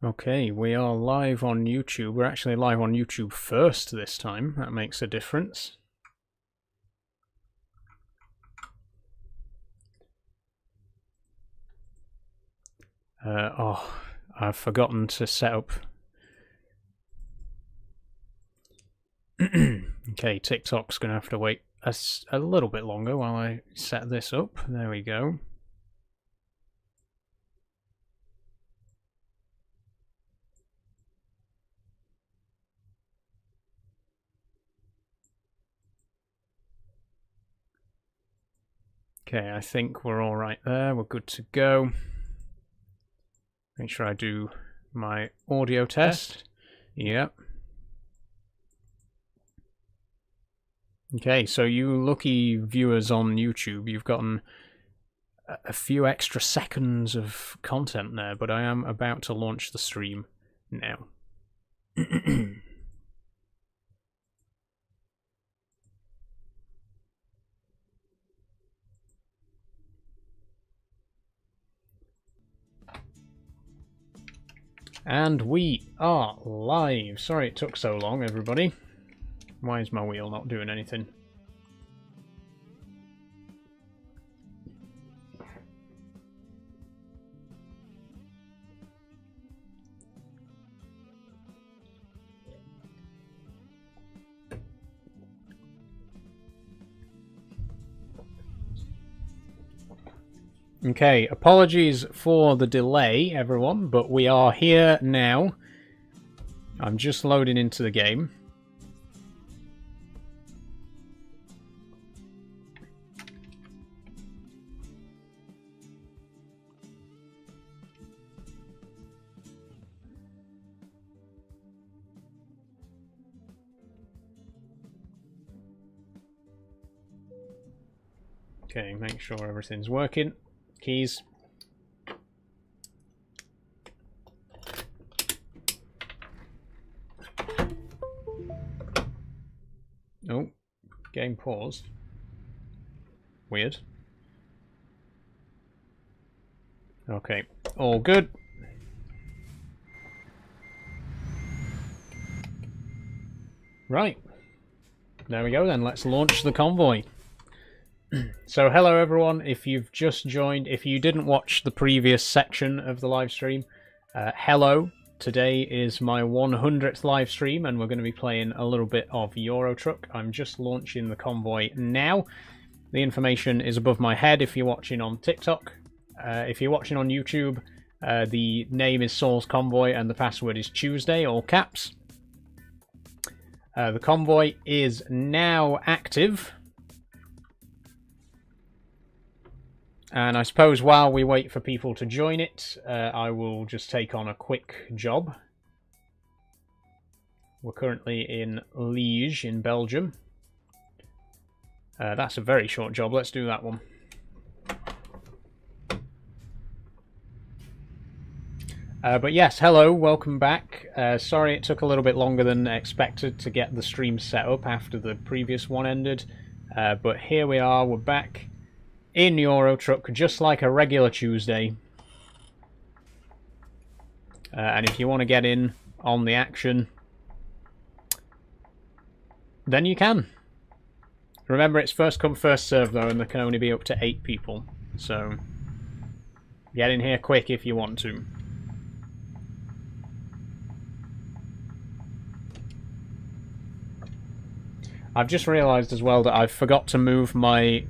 Okay, we are live on YouTube. We're actually live on YouTube first this time. That makes a difference. I've forgotten to set up. Okay, TikTok's going to have to wait a little bit longer while I set this up. There we go. Okay, I think we're all right there. We're good to go. Make sure I do my audio test. Yep. Okay, so you lucky viewers on YouTube, you've gotten a few extra seconds of content there, but I am about to launch the stream now. And we are live. Sorry it took so long, everybody. Why is my wheel not doing anything? Okay, apologies for the delay, everyone, but we are here now. I'm just loading into the game. Okay, make sure everything's working. Keys. Oh, game paused. Weird. Okay, all good. Right. There we go then, let's launch the convoy. So hello everyone, if you've just joined, if you didn't watch the previous section of the live stream, hello. Today is my 100th live stream and we're going to be playing a little bit of Euro Truck. I'm just launching the convoy now. The information is above my head if you're watching on TikTok. If you're watching on YouTube, the name is Saul's Convoy and the password is Tuesday, all caps. The convoy is now active. And I suppose while we wait for people to join it, I will just take on a quick job. We're currently in Liège in Belgium. That's a very short job. Let's do that one. But yes, hello, welcome back. Sorry it took a little bit longer than expected to get the stream set up after the previous one ended. But here we are, we're back in Euro Truck, just like a regular Tuesday. And if you want to get in on the action, then you can. Remember, it's first come, first serve though, and there can only be up to 8 people. So, get in here quick if you want to. I've just realised as well that I forgot to move my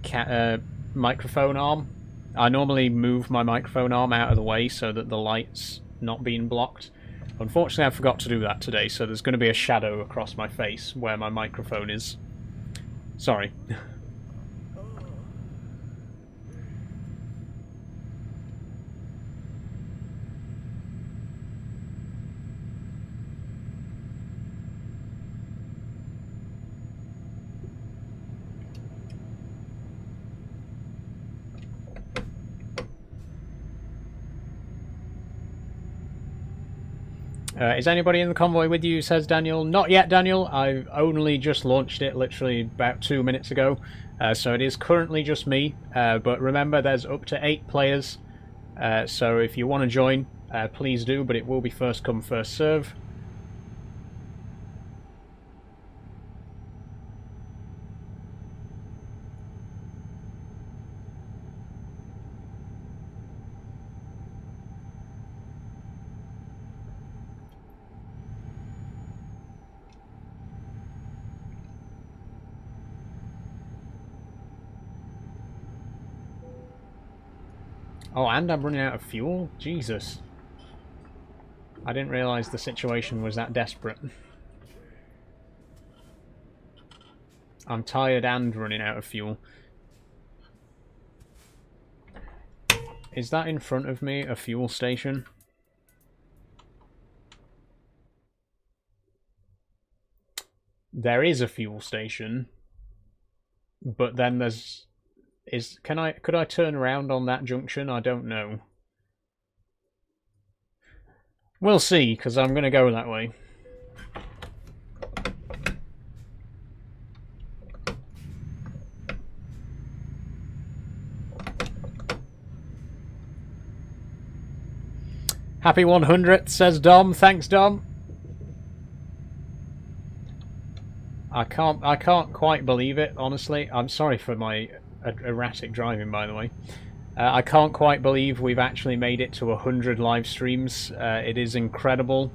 microphone arm. I normally move my microphone arm out of the way so that the light's not being blocked. Unfortunately, I forgot to do that today, so there's going to be a shadow across my face where my microphone is. Sorry. Is anybody in the convoy with you, says Daniel. Not yet, Daniel. I've only just launched it literally about 2 minutes ago. So it is currently just me. But remember, there's up to 8 players. So if you want to join, please do, but it will be first come, first serve. Oh, and I'm running out of fuel? Jesus. I didn't realise the situation was that desperate. I'm tired and running out of fuel. Is that in front of me a fuel station? There is a fuel station, but then there's... could I turn around on that junction? I don't know. We'll see, because I'm going to go that way. Happy 100th, says Dom. Thanks, Dom. I can't quite believe it, honestly. I'm sorry for my erratic driving, by the way. I can't quite believe we've actually made it to 100 live streams. It is incredible.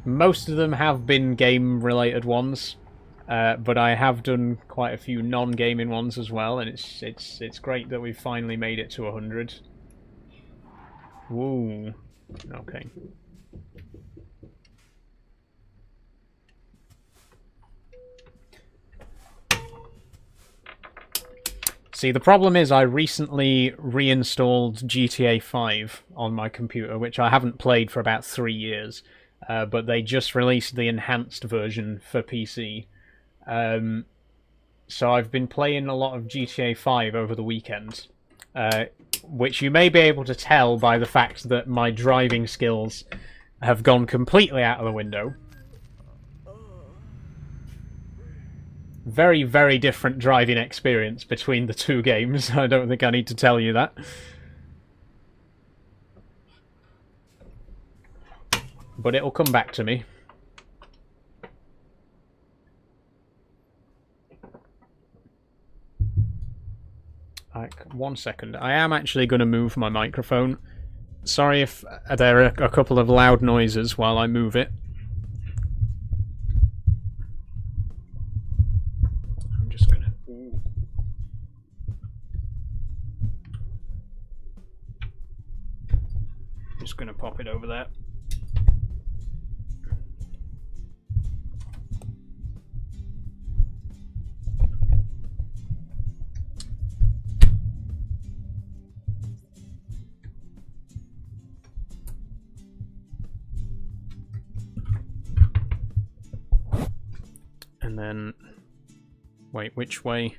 Most of them have been game-related ones, but I have done quite a few non-gaming ones as well, and it's great that we've finally made it to 100. Woo. Okay. See, the problem is I recently reinstalled GTA 5 on my computer, which I haven't played for about 3 years, but they just released the enhanced version for PC. So I've been playing a lot of GTA 5 over the weekend, which you may be able to tell by the fact that my driving skills have gone completely out of the window. Very, very different driving experience between the two games. I don't think I need to tell you that. But it'll come back to me. Like, 1 second. I am actually going to move my microphone. Sorry if there are a couple of loud noises while I move it. Just going to pop it over there. And then, wait, which way?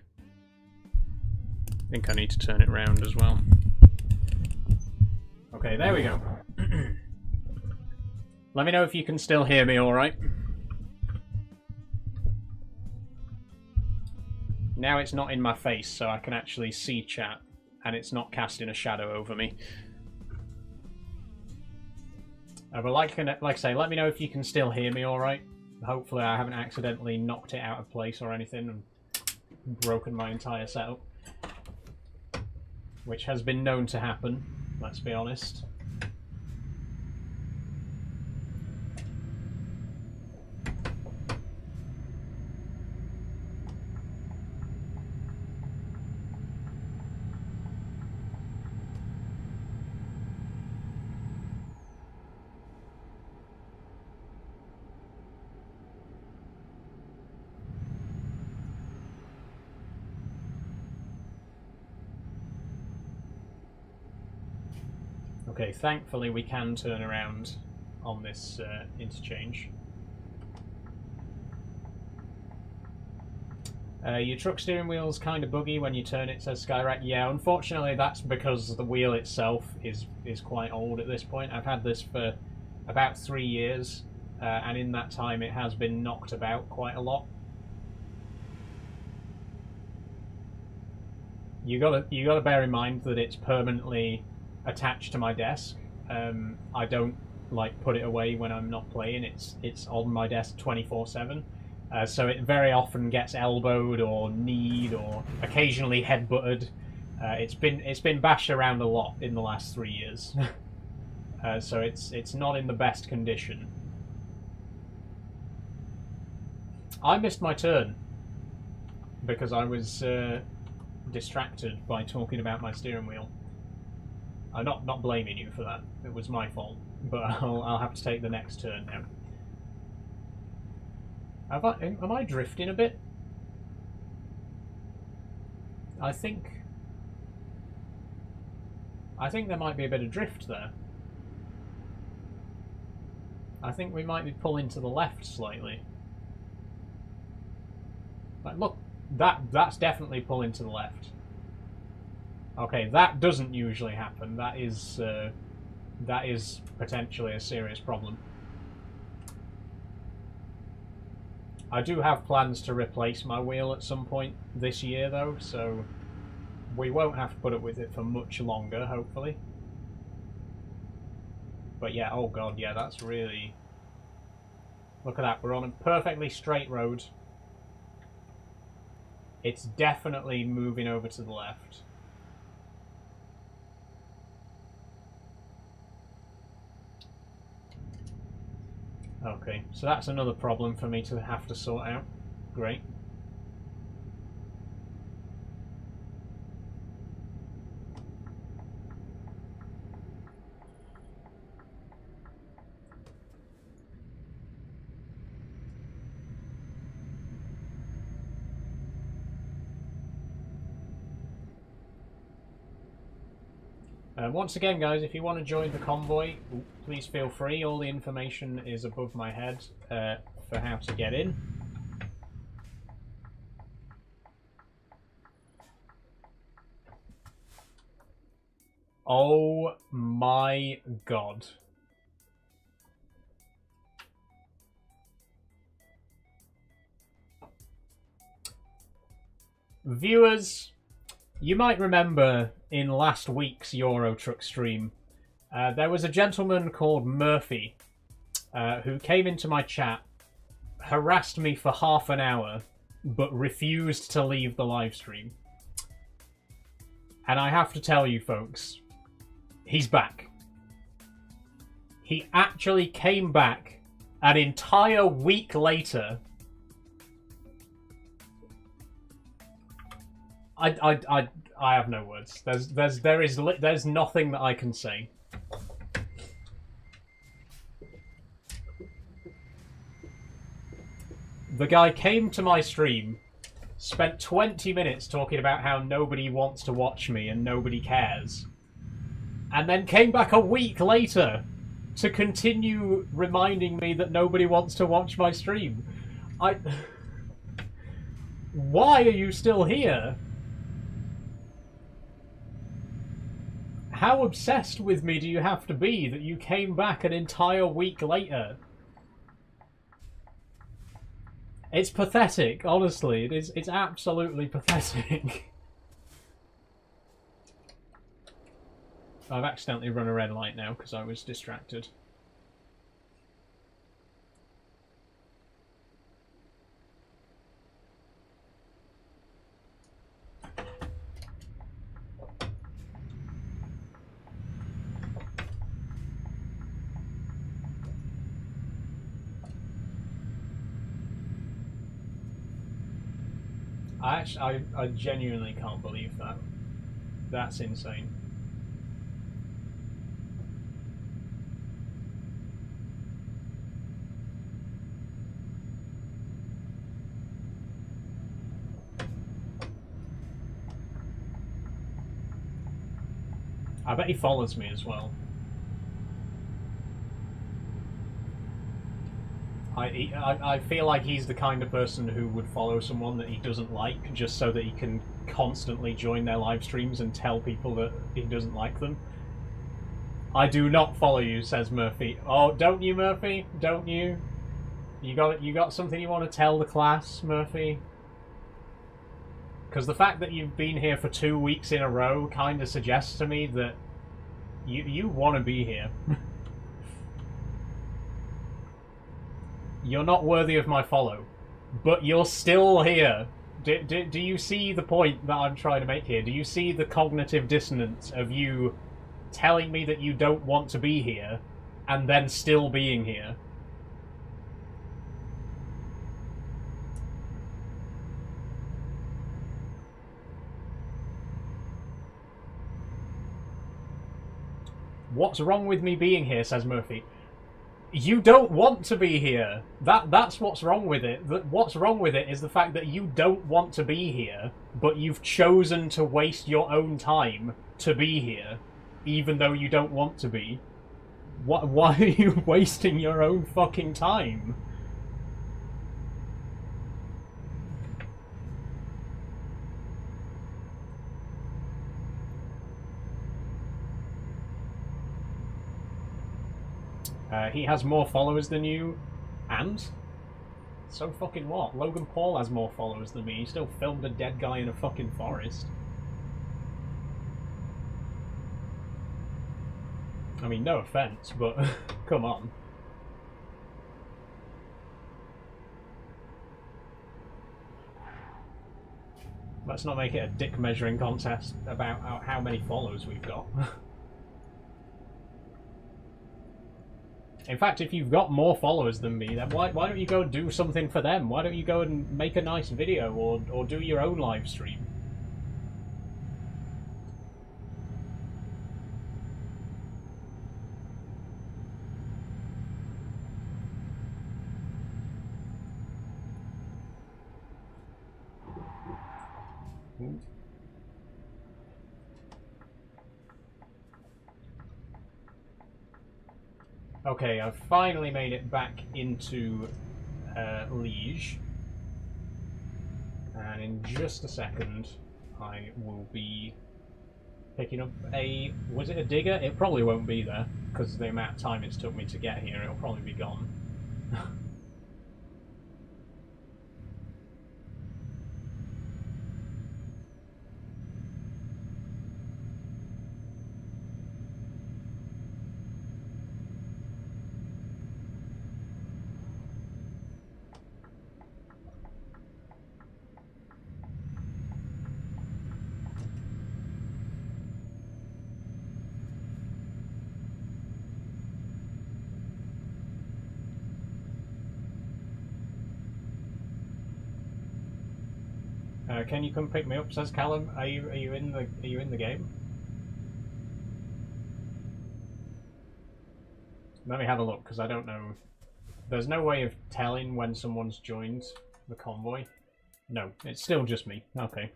I think I need to turn it around as well. Okay, there we go. Let me know if you can still hear me alright. Now it's not in my face, so I can actually see chat, and it's not casting a shadow over me. But like I say, let me know if you can still hear me alright. Hopefully I haven't accidentally knocked it out of place or anything and broken my entire setup. Which has been known to happen, let's be honest. Okay, thankfully we can turn around on this interchange. Your truck steering wheel's kind of buggy when you turn it, says Skyrack. Yeah, unfortunately that's because the wheel itself is quite old at this point. I've had this for about 3 years, and in that time it has been knocked about quite a lot. You gotta bear in mind that it's permanently attached to my desk, I don't like put it away when I'm not playing. It's on my desk 24/7. So it very often gets elbowed or kneed or occasionally headbutted. It's been bashed around a lot in the last 3 years. So it's not in the best condition. I missed my turn because I was distracted by talking about my steering wheel. I'm not blaming you for that. It was my fault, but I'll have to take the next turn now. Am I drifting a bit? I think there might be a bit of drift there. I think we might be pulling to the left slightly. Like, look, that's definitely pulling to the left. Okay, that doesn't usually happen. That is potentially a serious problem. I do have plans to replace my wheel at some point this year, though, so we won't have to put up with it for much longer, hopefully. But yeah, oh god, yeah, that's really... Look at that, we're on a perfectly straight road. It's definitely moving over to the left. Okay, so that's another problem for me to have to sort out. Great. Once again, guys, if you want to join the convoy, please feel free. All the information is above my head for how to get in. Oh my god. Viewers, you might remember in last week's Euro Truck stream, there was a gentleman called Murphy who came into my chat, harassed me for half an hour, but refused to leave the live stream. And I have to tell you folks, he's back. He actually came back an entire week later. I have no words. There's nothing that I can say. The guy came to my stream, spent 20 minutes talking about how nobody wants to watch me and nobody cares, and then came back a week later to continue reminding me that nobody wants to watch my stream. Why are you still here? How obsessed with me do you have to be that you came back an entire week later? It's pathetic, honestly. It's absolutely pathetic. I've accidentally run a red light now because I was distracted. I genuinely can't believe that. That's insane. I bet he follows me as well. I feel like he's the kind of person who would follow someone that he doesn't like just so that he can constantly join their live streams and tell people that he doesn't like them. I do not follow you, says Murphy. Oh, don't you, Murphy? Don't you? You got something you want to tell the class, Murphy? Because the fact that you've been here for 2 weeks in a row kind of suggests to me that You want to be here. You're not worthy of my follow, but you're still here. Do you see the point that I'm trying to make here? Do you see the cognitive dissonance of you telling me that you don't want to be here and then still being here? What's wrong with me being here, says Murphy. You don't want to be here. That's what's wrong with it. What's wrong with it is the fact that you don't want to be here, but you've chosen to waste your own time to be here, even though you don't want to be. Why are you wasting your own fucking time? He has more followers than you, and? So fucking what? Logan Paul has more followers than me. He still filmed a dead guy in a fucking forest. I mean, no offense, but come on. Let's not make it a dick measuring contest about how many followers we've got. In fact, if you've got more followers than me, then why don't you go and do something for them? Why don't you go and make a nice video or do your own live stream? Ooh. Okay, I've finally made it back into Liege. And in just a second, I will be picking up a... Was it a digger? It probably won't be there, because the amount of time it's took me to get here, it'll probably be gone. Can you come pick me up? Says Callum. Are you in the game? Let me have a look because I don't know. There's no way of telling when someone's joined the convoy. No, it's still just me. Okay.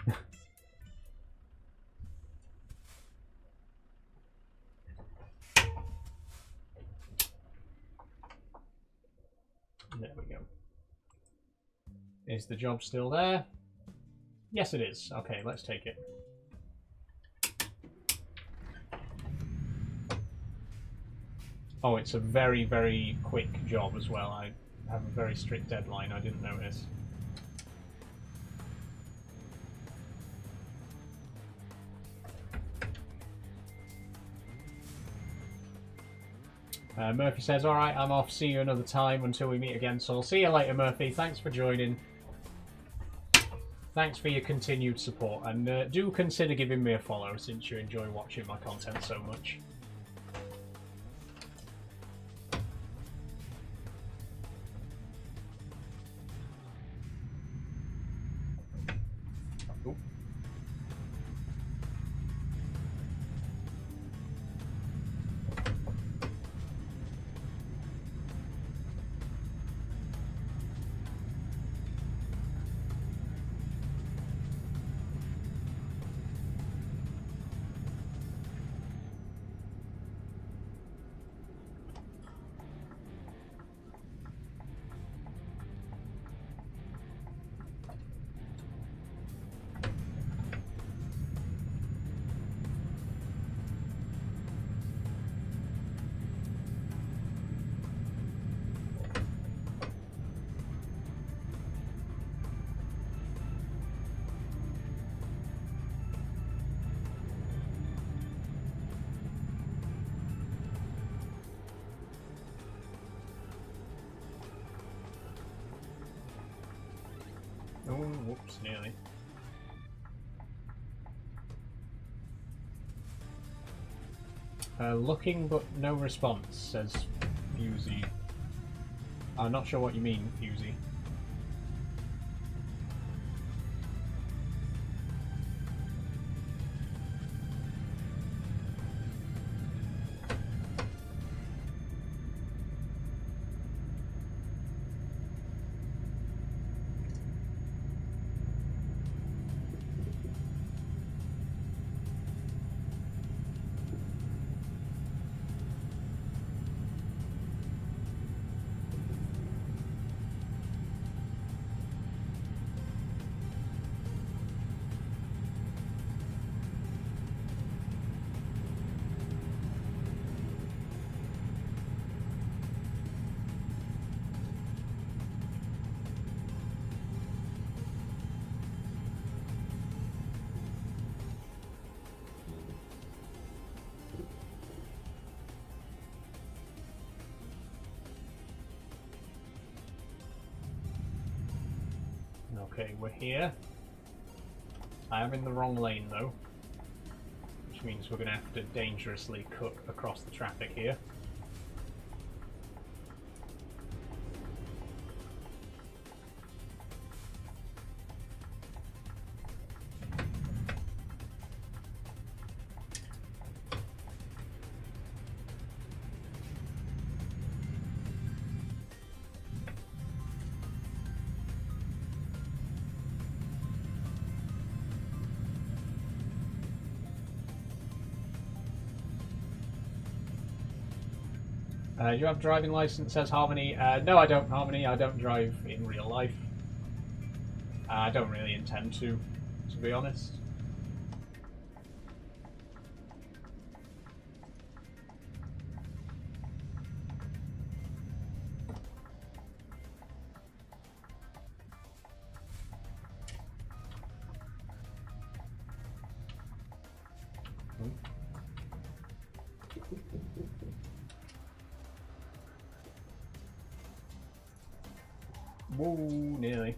There we go. Is the job still there? Yes, it is. Okay, let's take it. Oh, it's a very, very quick job as well. I have a very strict deadline. I didn't notice. Murphy says, alright, I'm off. See you another time until we meet again. So I'll see you later, Murphy. Thanks for joining. Thanks for your continued support, and do consider giving me a follow since you enjoy watching my content so much. Ooh. Whoops, nearly. Looking but no response, says Fusey. I'm not sure what you mean, Fusey. Okay, we're here. I am in the wrong lane though, which means we're going to have to dangerously cut across the traffic here. Do you have a driving license, says Harmony? No, I don't, Harmony. I don't drive in real life. I don't really intend to be honest. Whoa, nearly.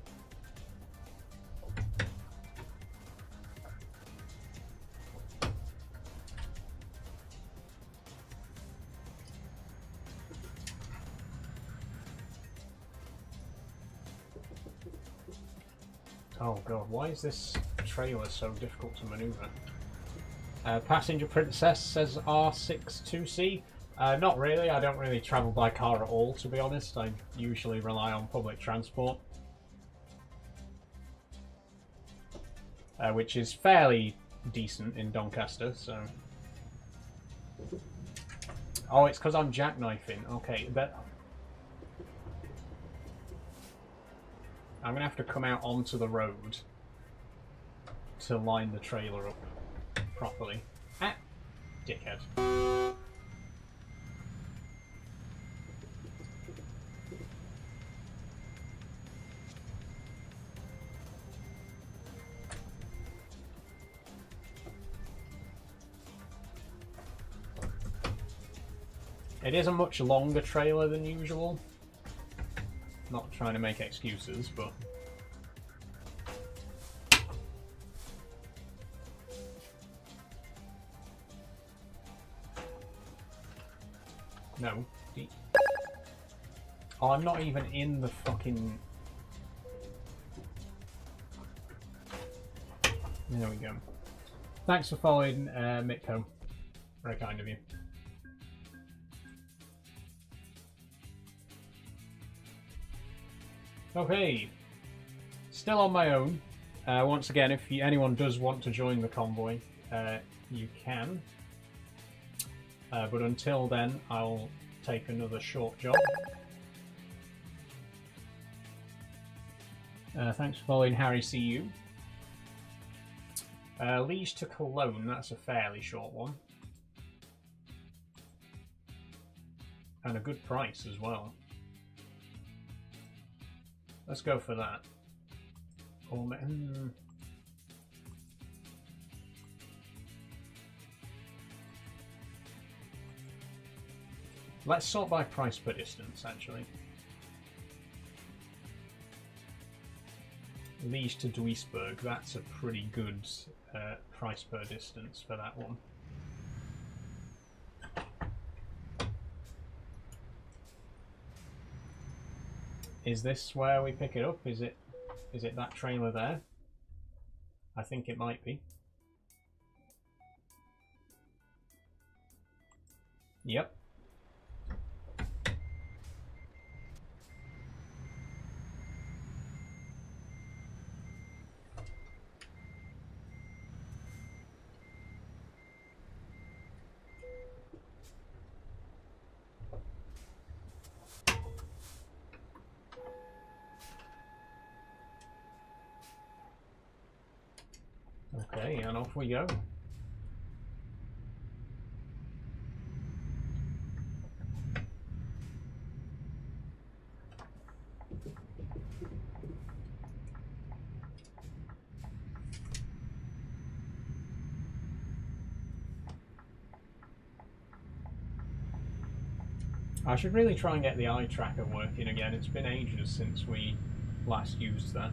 Oh god, why is this trailer so difficult to maneuver? Passenger Princess says R62C. Not really, I don't really travel by car at all, to be honest. I usually rely on public transport. Which is fairly decent in Doncaster, so... Oh, it's because I'm jackknifing. Okay, but... I'm going to have to come out onto the road to line the trailer up properly. Ah! Dickhead. It is a much longer trailer than usual. Not trying to make excuses, but... No. Oh, I'm not even in the fucking... There we go. Thanks for following, Mitko. Very kind of you. Okay, still on my own. Once again, if anyone does want to join the convoy, you can. But until then, I'll take another short job. Thanks for following Harry CU. Liege to Cologne, that's a fairly short one. And a good price as well. Let's go for that. Let's sort by price per distance, actually. Liege to Duisburg, that's a pretty good price per distance for that one. Is this where we pick it up? Is it that trailer there? I think it might be. Yep. Okay, and off we go. I should really try and get the eye tracker working again. It's been ages since we last used that.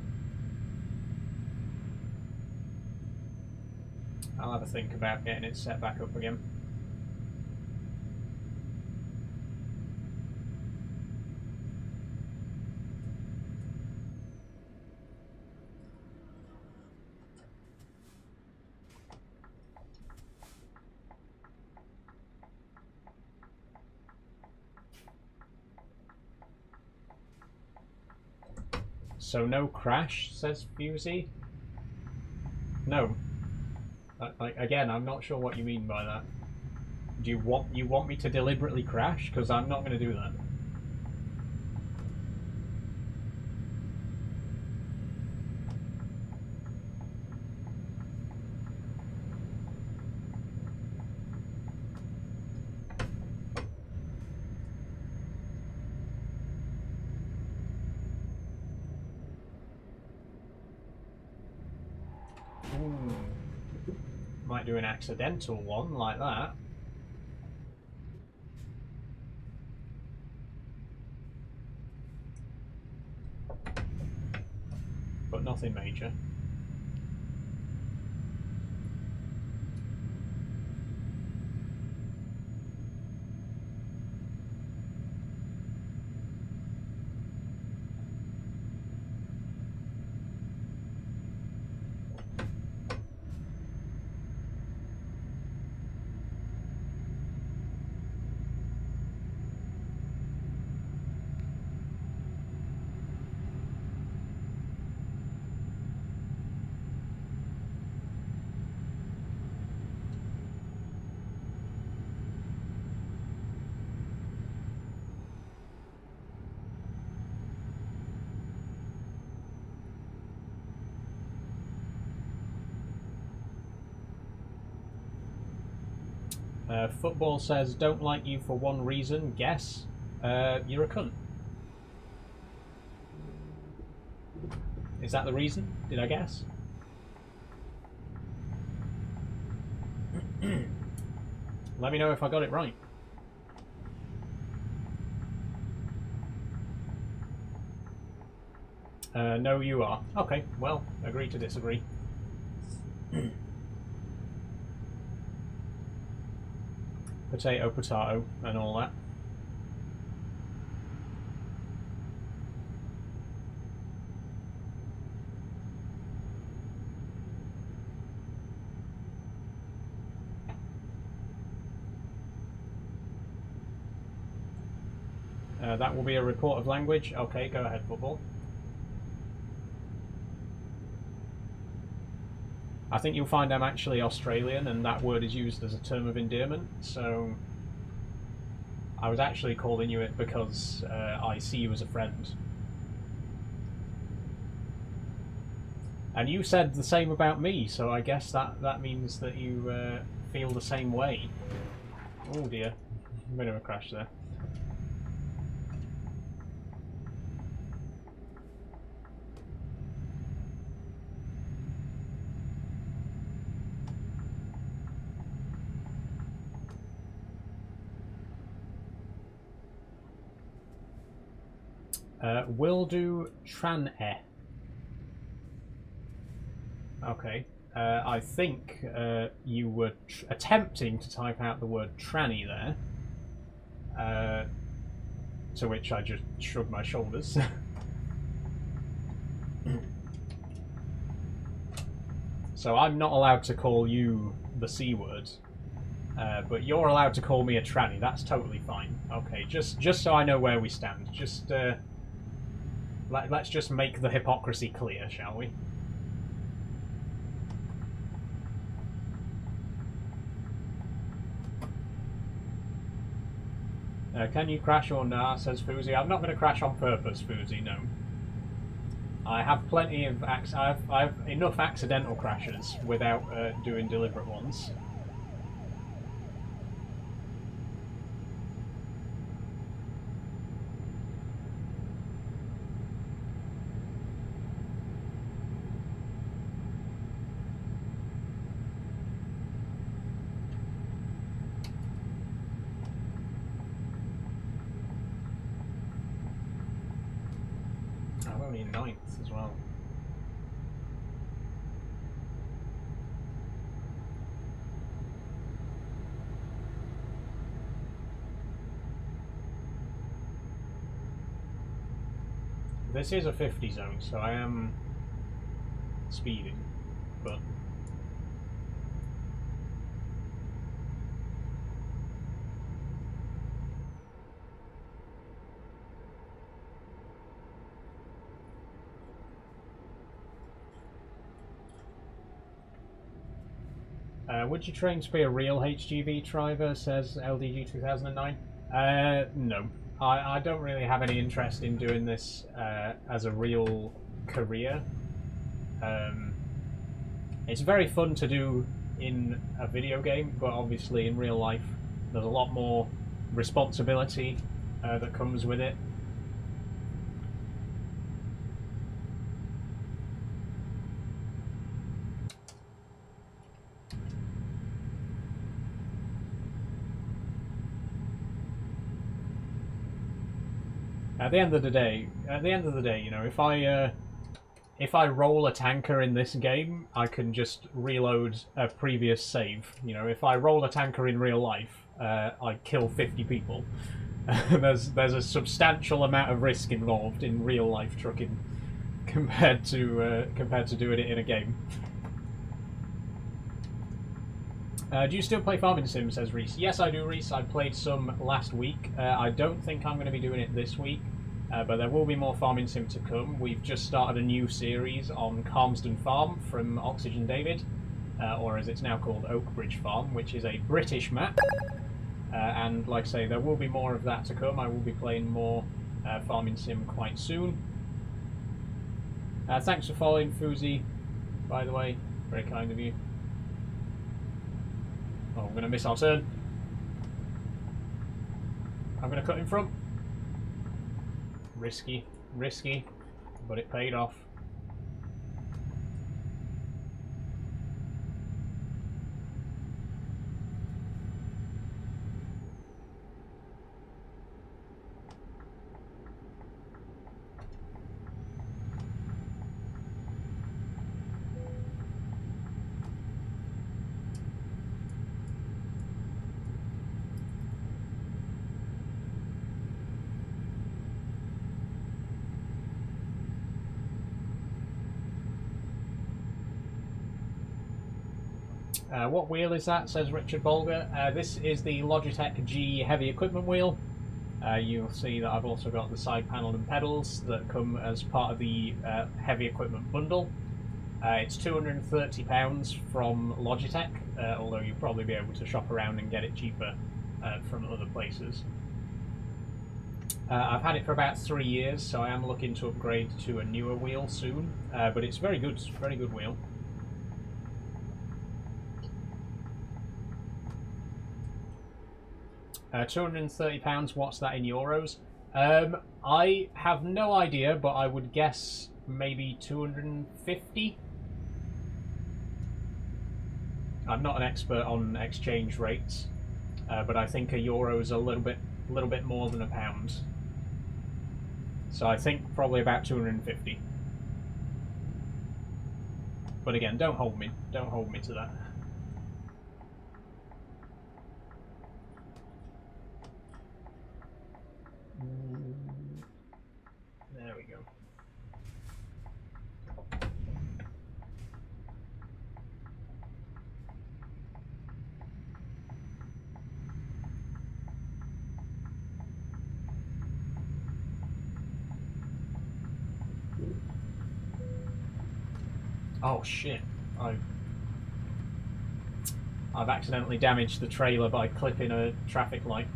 I'll have a think about getting it set back up again. So no crash, says Fusey. No. Like again, I'm not sure what you mean by that. Do you want me to deliberately crash? Because I'm not going to do that. Might do an accidental one like that. But nothing major. Football says, don't like you for one reason. Guess. You're a cunt. Is that the reason? Did I guess? Let me know if I got it right. No, you are. Okay, well, agree to disagree. Potato, potato, and all that. That will be a report of language. Okay, go ahead, football. I think you'll find I'm actually Australian, and that word is used as a term of endearment, so I was actually calling you it because I see you as a friend. And you said the same about me, so I guess that means that you feel the same way. Oh dear, a bit of a crash there. Will do Tran-e. Okay. I think you were attempting to type out the word tranny there. To which I just shrugged my shoulders. So I'm not allowed to call you the C word, but you're allowed to call me a tranny. That's totally fine. Okay, just so I know where we stand. Just let's just make the hypocrisy clear, shall we? Can you crash or nah? Says Fousey. I'm not going to crash on purpose, Fousey. No. I have plenty of I have enough accidental crashes without doing deliberate ones. I'm only in 9th as well. This is a 50 zone, so I am speeding, but would you train to be a real HGV driver, says LDG 2009? No. I don't really have any interest in doing this as a real career. It's very fun to do in a video game, but obviously in real life there's a lot more responsibility that comes with it. At the end of the day, you know, if I roll a tanker in this game, I can just reload a previous save. You know, if I roll a tanker in real life, I kill 50 people. There's a substantial amount of risk involved in real life trucking compared to doing it in a game. Do you still play Farming Sim, says Reese? Yes, I do, Reese. I played some last week. I don't think I'm going to be doing it this week, but there will be more Farming Sim to come. We've just started a new series on Calmsden Farm from Oxygen David, or as it's now called, Oakbridge Farm, which is a British map. And like I say, there will be more of that to come. I will be playing more Farming Sim quite soon. Thanks for following, Fousey, by the way. Very kind of you. Oh, I'm going to miss our turn. I'm going to cut in front. Risky, but it paid off. What wheel is that, says Richard Bolger. This is the Logitech G heavy equipment wheel. You'll see that I've also got the side panel and pedals that come as part of the heavy equipment bundle. It's £230 from Logitech, although you'll probably be able to shop around and get it cheaper from other places. I've had it for about 3 years, so I am looking to upgrade to a newer wheel soon, but it's very good wheel. £230, what's that in euros? I have no idea, but I would guess maybe 250. I'm not an expert on exchange rates, but I think a euro is a little bit more than a pound. So I think probably about 250. But again, don't hold me to that. There we go. Oh shit, I've accidentally damaged the trailer by clipping a traffic light.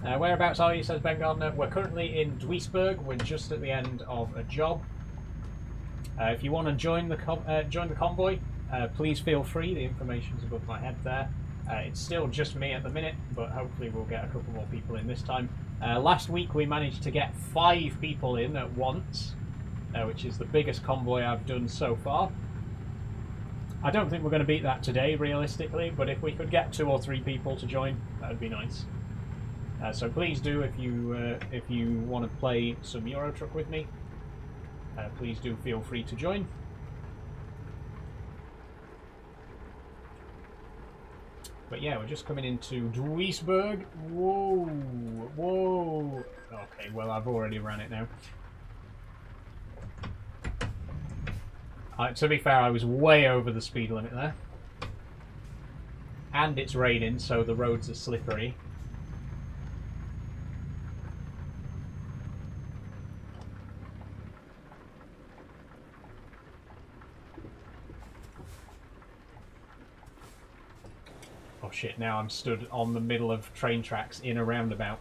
Whereabouts are you, says Ben Gardner? We're currently in Duisburg. We're just at the end of a job. If you want to join the convoy, please feel free. The information's above my head there. It's still just me at the minute, but hopefully we'll get a couple more people in this time. Last week we managed to get 5 people in at once, which is the biggest convoy I've done so far. I don't think we're going to beat that today, realistically, but if we could get 2 or 3 people to join, that would be nice. So please do, if you want to play some Euro Truck with me, please do feel free to join. But yeah, we're just coming into Duisburg. Whoa, whoa. Okay, well, I've already ran it now. To be fair, I was way over the speed limit there. And it's raining, so the roads are slippery. Oh shit, now I'm stood on the middle of train tracks in a roundabout.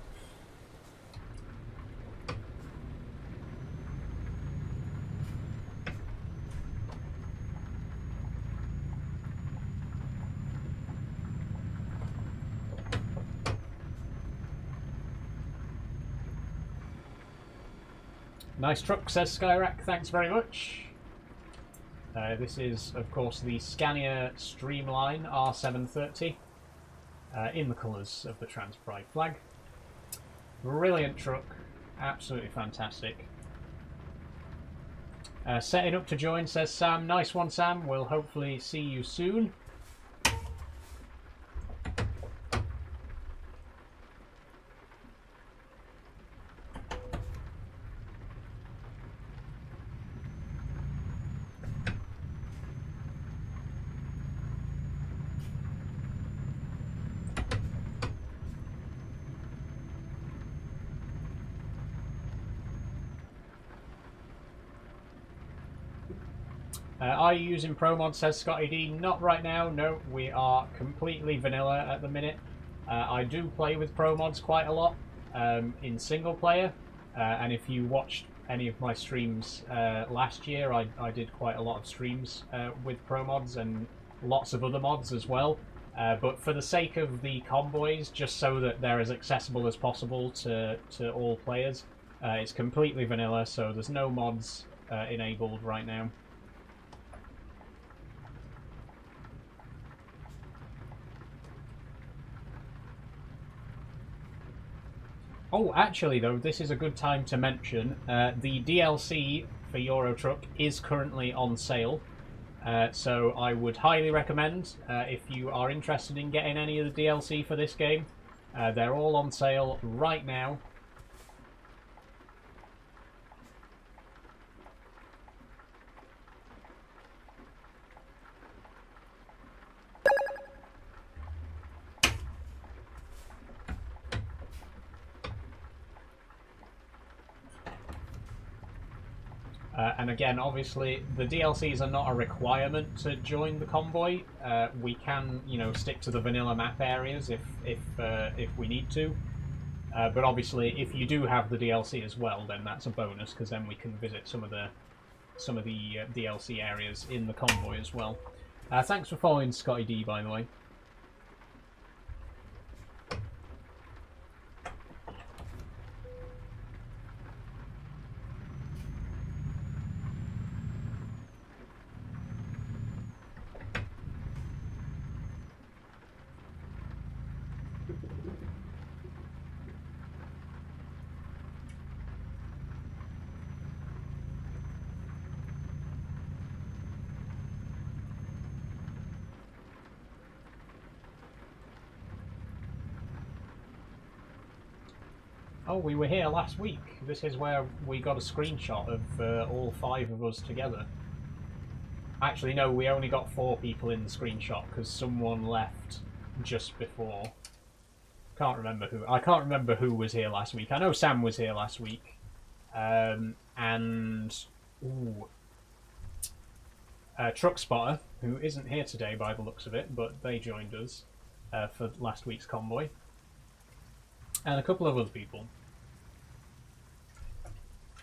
Nice truck, says Skyrack, thanks very much. This is, of course, the Scania Streamline R730 in the colours of the Trans Pride flag. Brilliant truck, absolutely fantastic. Setting up to join, says Sam. Nice one, Sam. We'll hopefully see you soon. Are you using ProMod, says Scotty D? Not right now, no. We are completely vanilla at the minute. I do play with ProMods quite a lot in single player, and if you watched any of my streams last year, I did quite a lot of streams with ProMods and lots of other mods as well. But for the sake of the convoys, just so that they're as accessible as possible to all players, it's completely vanilla, so there's no mods enabled right now. Oh, actually, though, this is a good time to mention the DLC for Euro Truck is currently on sale. So I would highly recommend, if you are interested in getting any of the DLC for this game, they're all on sale right now. And again, obviously, the DLCs are not a requirement to join the convoy. We can, you know, stick to the vanilla map areas if we need to. But obviously, if you do have the DLC as well, then that's a bonus, because then we can visit some of the DLC areas in the convoy as well. Thanks for following Scotty D, by the way. Oh, we were here last week. This is where we got a screenshot of all 5 of us together. Actually, no, we only got 4 people in the screenshot because someone left just before. Can't remember who. I can't remember who was here last week. I know Sam was here last week. Truck Spotter, who isn't here today by the looks of it, but they joined us for last week's convoy. And a couple of other people.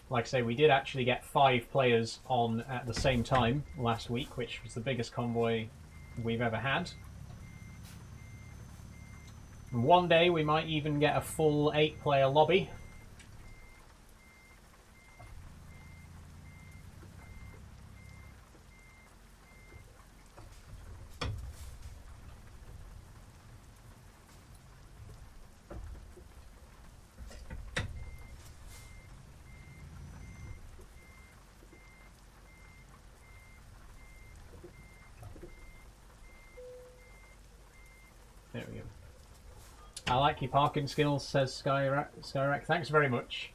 Like I say, we did actually get 5 players on at the same time last week, which was the biggest convoy we've ever had. And one day we might even get a full 8-player lobby. There we go. I like your parking skills, says Skyrek. Thanks very much.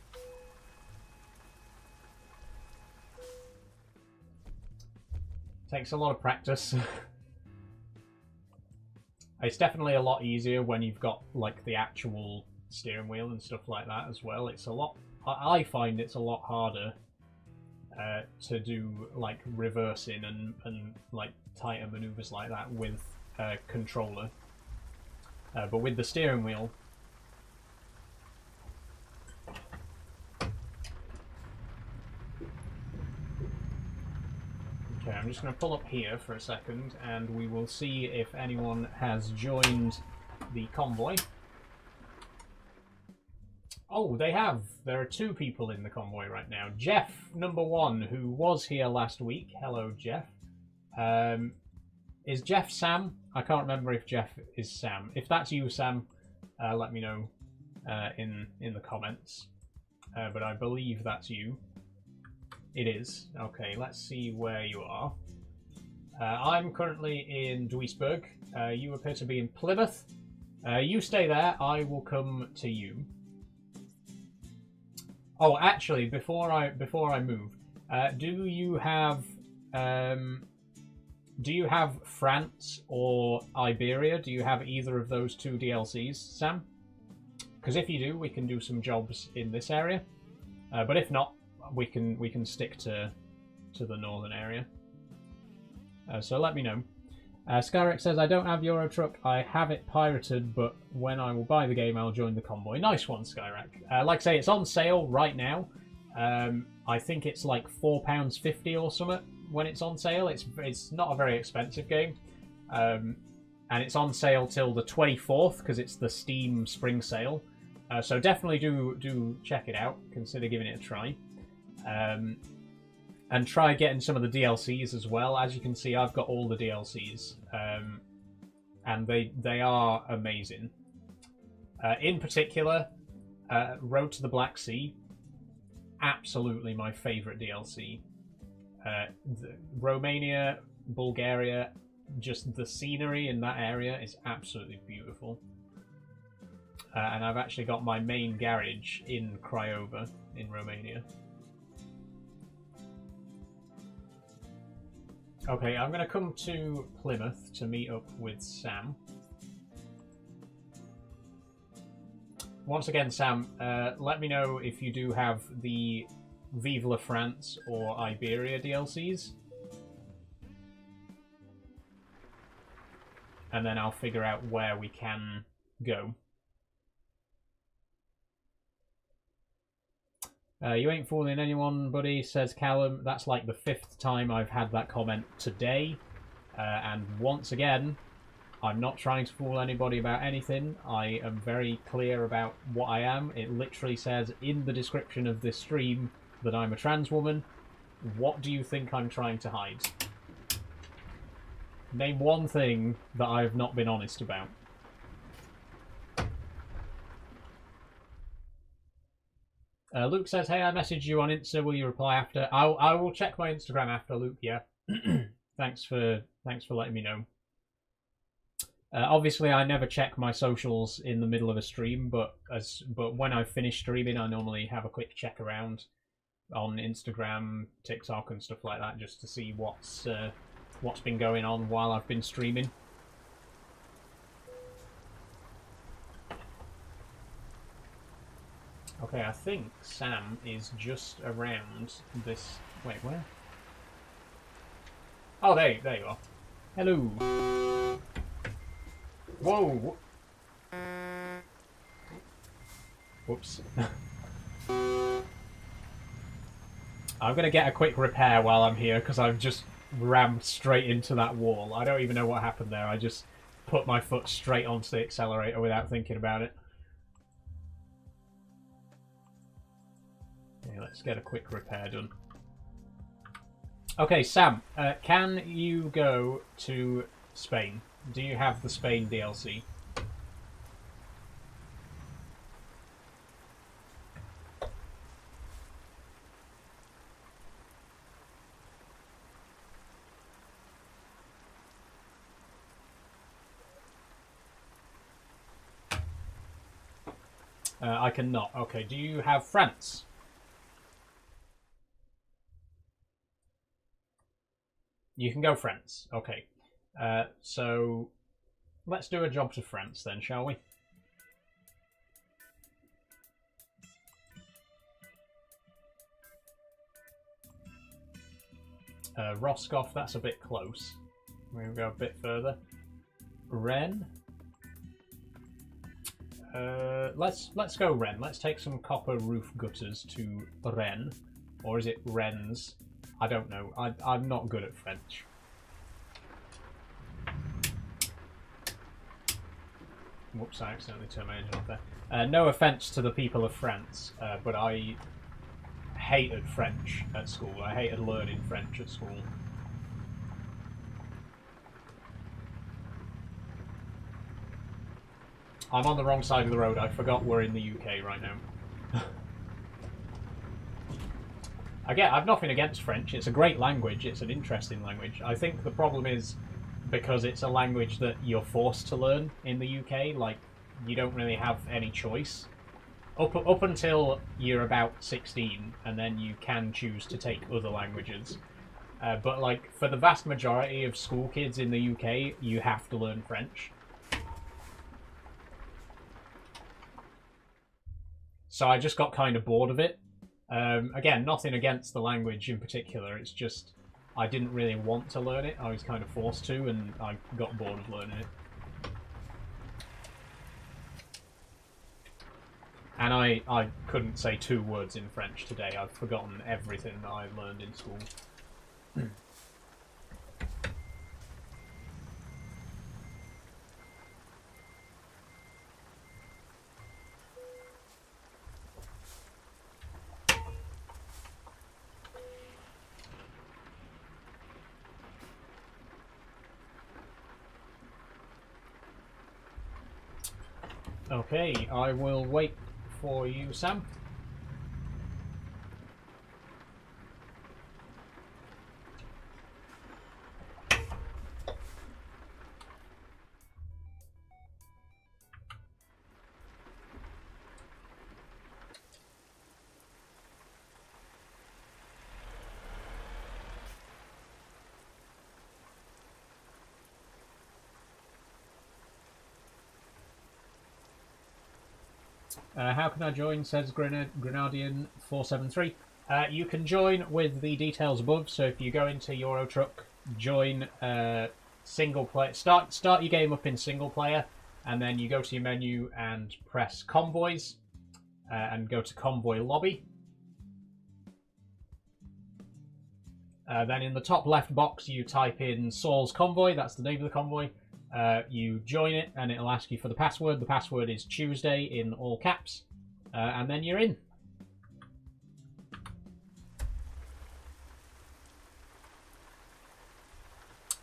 Takes a lot of practice. It's definitely a lot easier when you've got like the actual steering wheel and stuff like that as well. It's a lot. I find it's a lot harder to do like reversing and like tighter maneuvers like that with a controller. But with the steering wheel, okay, I'm just going to pull up here for a second and we will see if anyone has joined the convoy. Oh, they have. There are 2 people in the convoy right now. Jeff, number 1, who was here last week. Hello, Jeff. Is Jeff Sam? I can't remember if Jeff is Sam. If that's you, Sam, let me know in the comments. But I believe that's you. It is. Okay, let's see where you are. I'm currently in Duisburg. You appear to be in Plymouth. You stay there. I will come to you. Oh, actually, before I move, do you have France or Iberia? Do you have either of those 2 DLCs, Sam? Because if you do, we can do some jobs in this area. But if not, we can stick to the northern area. So let me know. Skyrek says, I don't have Euro Truck. I have it pirated, but when I will buy the game, I'll join the convoy. Nice one, Skyrek. Like I say, it's on sale right now. I think it's like £4.50 or something when it's on sale. It's not a very expensive game. And it's on sale till the 24th because it's the Steam spring sale. So definitely do check it out. Consider giving it a try. And try getting some of the DLCs as well. As you can see, I've got all the DLCs. And they are amazing. In particular, Road to the Black Sea. Absolutely my favourite DLC. Romania, Bulgaria, just the scenery in that area is absolutely beautiful. And I've actually got my main garage in Craiova in Romania. Okay, I'm going to come to Plymouth to meet up with Sam. Once again, Sam, let me know if you do have the Vive la France or Iberia DLCs. And then I'll figure out where we can go. You ain't fooling anyone, buddy, says Callum. That's like the 5th time I've had that comment today. And once again, I'm not trying to fool anybody about anything. I am very clear about what I am. It literally says in the description of this stream that I'm a trans woman. What do you think I'm trying to hide? Name one thing that I've not been honest about. Luke says, hey, I messaged you on Insta. Will you reply after? I will check my Instagram after, Luke, yeah. Thanks for letting me know. Obviously, I never check my socials in the middle of a stream, but when I finish streaming, I normally have a quick check around on Instagram, TikTok, and stuff like that, just to see what's been going on while I've been streaming. Okay, I think Sam is just around this. Wait, where? Oh, there you are. Hello. Whoa. Whoops. I'm going to get a quick repair while I'm here, because I've just rammed straight into that wall. I don't even know what happened there. I just put my foot straight onto the accelerator without thinking about it. Okay, let's get a quick repair done. Okay, Sam, can you go to Spain? Do you have the Spain DLC? I cannot. Okay, do you have France? You can go France. Okay. So let's do a job to France then, shall we? Roscoff, that's a bit close. We'll go a bit further. Rennes. Let's go Rennes. Let's take some copper roof gutters to Rennes, or is it Rennes? I don't know. I'm not good at French. Whoops! I accidentally turned my engine off there. No offense to the people of France, but I hated French at school. I hated learning French at school. I'm on the wrong side of the road. I forgot we're in the UK right now. Again, I've nothing against French. It's a great language. It's an interesting language. I think the problem is because it's a language that you're forced to learn in the UK. Like, you don't really have any choice. Up until you're about 16, and then you can choose to take other languages. But, like, for the vast majority of school kids in the UK, you have to learn French. So I just got kind of bored of it. Again, nothing against the language in particular, it's just I didn't really want to learn it. I was kind of forced to, and I got bored of learning it. And I couldn't say 2 words in French today. I've forgotten everything that I learned in school. Okay, I will wait for you, Sam. How can I join, says Grenadian473. You can join with the details above, so if you go into Euro Truck, join single player, start your game up in single player, and then you go to your menu and press Convoys, and go to Convoy Lobby. Then in the top left box you type in Saul's Convoy, that's the name of the convoy. You join it and it'll ask you for the password. The password is Tuesday in all caps, and then you're in.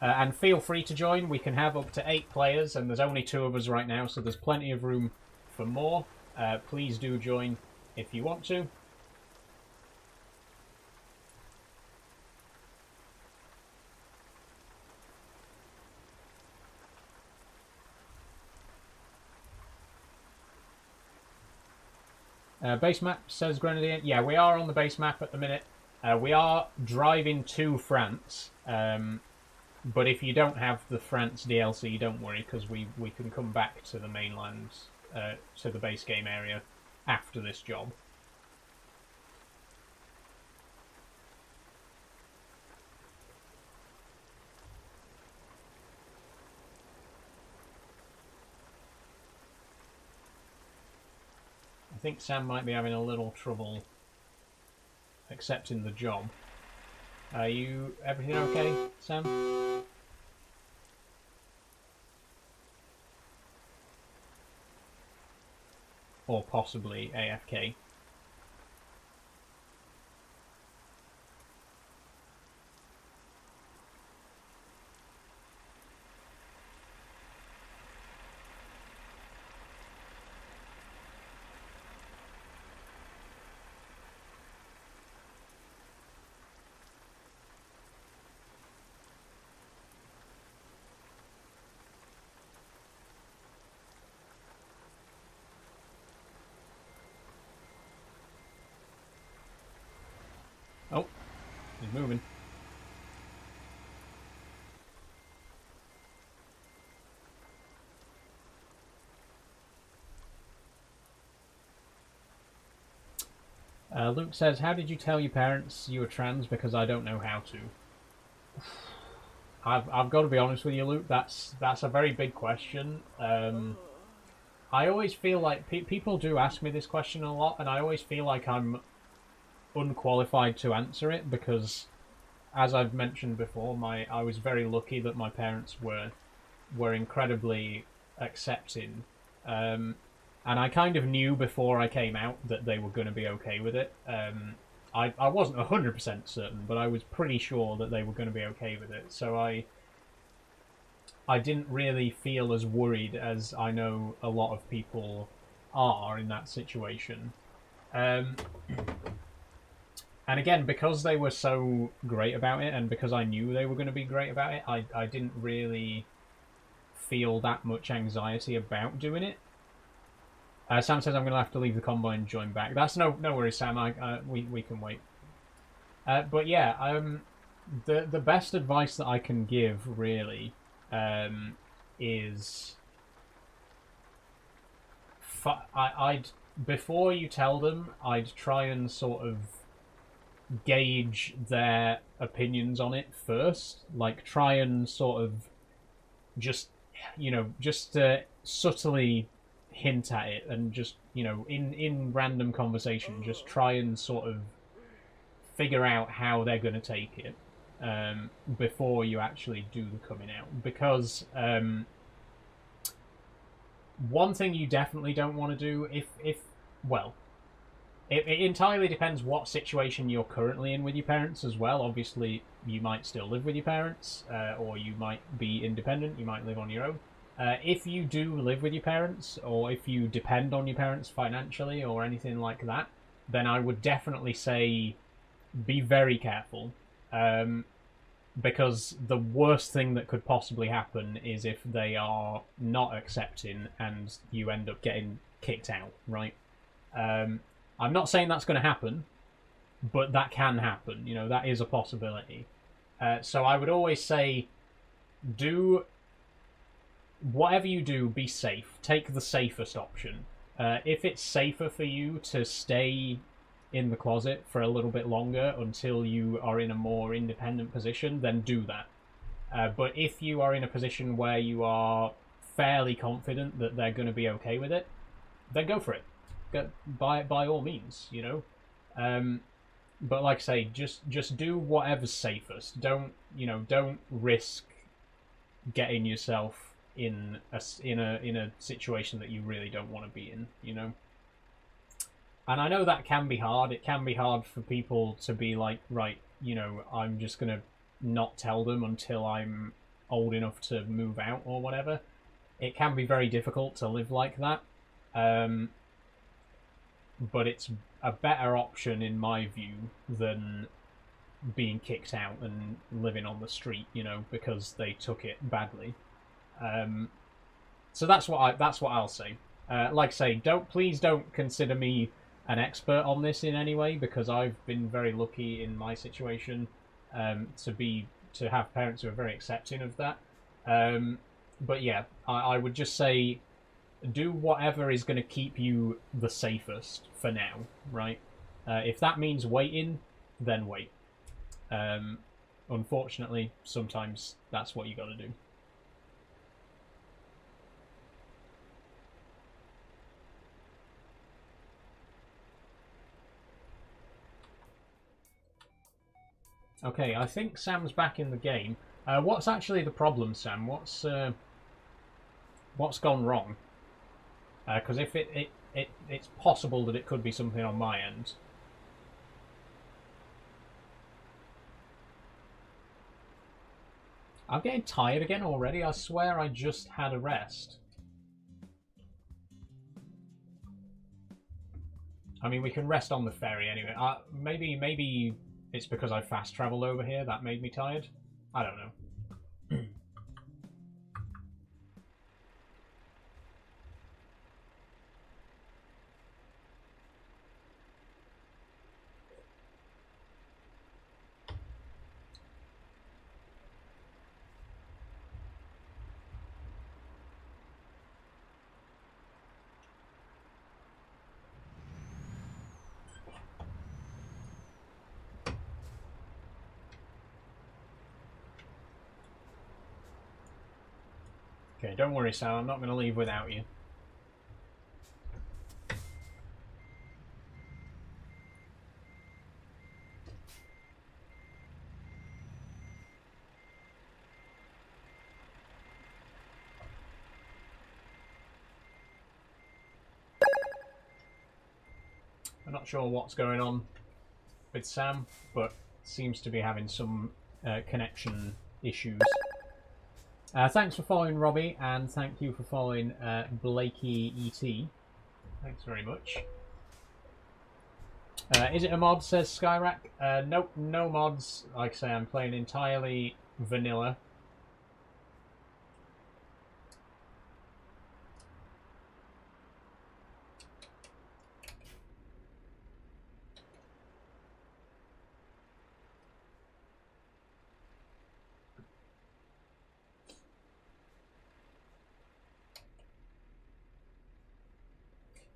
And feel free to join. We can have up to 8 players, and there's only 2 of us right now, so there's plenty of room for more. Please do join if you want to. Base map, says Grenadier. Yeah, we are on the base map at the minute. We are driving to France. But if you don't have the France DLC, don't worry, because we can come back to the mainland, to the base game area after this job. I think Sam might be having a little trouble accepting the job. Are you... everything okay, Sam? Or possibly AFK. Oh, he's moving. Luke says, how did you tell your parents you were trans? Because I don't know how to. I've got to be honest with you, Luke. That's a very big question. I always feel like people do ask me this question a lot, and I always feel like I'm unqualified to answer it because, as I've mentioned before, I was very lucky that my parents were incredibly accepting, and I kind of knew before I came out that they were going to be okay with it. I wasn't 100% certain, but I was pretty sure that they were going to be okay with it. So I didn't really feel as worried as I know a lot of people are in that situation. And again, because they were so great about it, and because I knew they were going to be great about it, I didn't really feel that much anxiety about doing it. Sam says I'm going to have to leave the convoy and join back. That's no worries, Sam. We can wait. But yeah, the best advice that I can give really is I'd before you tell them, I'd try and sort of gauge their opinions on it first. Like try and sort of just subtly hint at it, and just in random conversation just try and sort of figure out how they're going to take it before you actually do the coming out, because one thing you definitely don't want to do it entirely depends what situation you're currently in with your parents as well. Obviously you might still live with your parents, or you might be independent, you might live on your own. If you do live with your parents, or if you depend on your parents financially or anything like that, then I would definitely say be very careful. Because the worst thing that could possibly happen is if they are not accepting and you end up getting kicked out, right? I'm not saying that's going to happen, but that can happen. That is a possibility. So I would always say, whatever you do, be safe. Take the safest option. If it's safer for you to stay in the closet for a little bit longer until you are in a more independent position, then do that. But if you are in a position where you are fairly confident that they're going to be okay with it, then go for it. By all means, But like I say, just do whatever's safest. Don't risk getting yourself in a situation that you really don't want to be in, And I know that can be hard. It can be hard for people to be like, right, I'm just gonna not tell them until I'm old enough to move out or whatever. It can be very difficult to live like that. But it's a better option in my view than being kicked out and living on the street, because they took it badly. So that's what I'll say. Like I say, please don't consider me an expert on this in any way, because I've been very lucky in my situation to have parents who are very accepting of that. But yeah, I would just say do whatever is going to keep you the safest for now, right? If that means waiting, then wait. Unfortunately, sometimes that's what you got to do. Okay, I think Sam's back in the game. What's actually the problem, Sam? What's gone wrong? Because if it's possible that it could be something on my end. I'm getting tired again already. I swear I just had a rest. I mean, we can rest on the ferry anyway. Maybe it's because I fast travelled over here that made me tired. I don't know. Okay, don't worry, Sam. I'm not going to leave without you. I'm not sure what's going on with Sam, but seems to be having some connection issues. Thanks for following Robbie, and thank you for following Blakey ET. Thanks very much. Is it a mod, says Skyrack? Nope, no mods. Like I say, I'm playing entirely vanilla.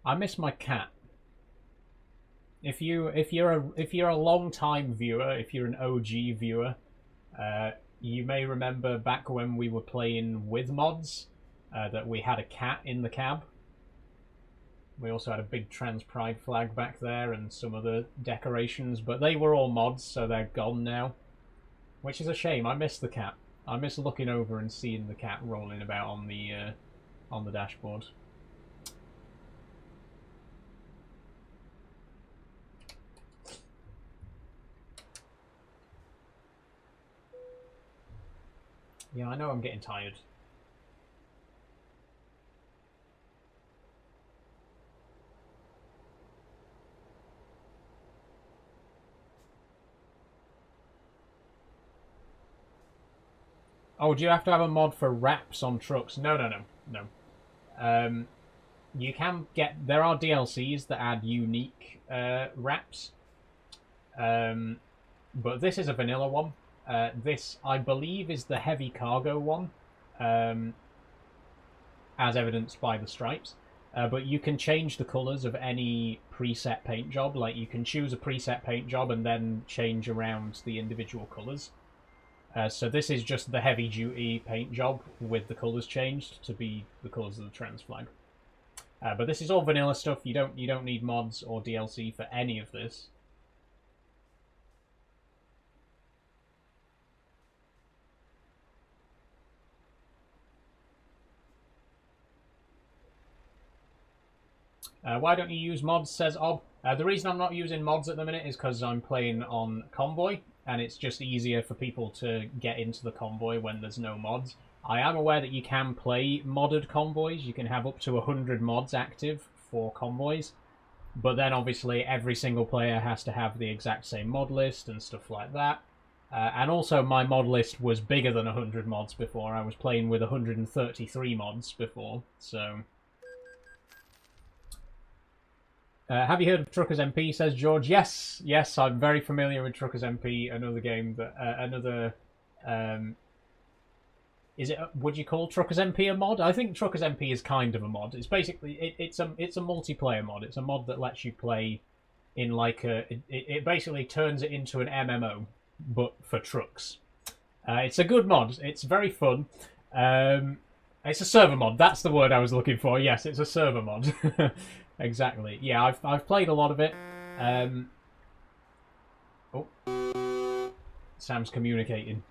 I miss my cat. If you're a long time viewer, if you're an OG viewer, you may remember back when we were playing with mods that we had a cat in the cab. We also had a big trans pride flag back there and some other decorations, but they were all mods, so they're gone now, which is a shame. I miss the cat. I miss looking over and seeing the cat rolling about on the dashboard. Yeah, I know I'm getting tired. Oh, do you have to have a mod for wraps on trucks? No. You can get... There are DLCs that add unique wraps. But this is a vanilla one. This, I believe, is the heavy cargo one, as evidenced by the stripes. But you can change the colours of any preset paint job. Like, you can choose a preset paint job and then change around the individual colours. So this is just the heavy-duty paint job with the colours changed to be the colours of the trans flag. But this is all vanilla stuff. You don't need mods or DLC for any of this. Why don't you use mods, says Ob. The reason I'm not using mods at the minute is because I'm playing on Convoy, and it's just easier for people to get into the Convoy when there's no mods. I am aware that you can play modded convoys. You can have up to 100 mods active for convoys, but then obviously every single player has to have the exact same mod list and stuff like that. And also my mod list was bigger than 100 mods before. I was playing with 133 mods before, so... Have you heard of Truckers MP? Says George. Yes, yes, I'm very familiar with Truckers MP. Another game that another. Is it? Would you call Truckers MP a mod? I think Truckers MP is kind of a mod. It's basically it's a multiplayer mod. It's a mod that lets you play in like a. It basically turns it into an MMO, but for trucks. It's a good mod. It's very fun. It's a server mod. That's the word I was looking for. Yes, it's a server mod. Exactly. Yeah, I've played a lot of it. Oh, Sam's communicating.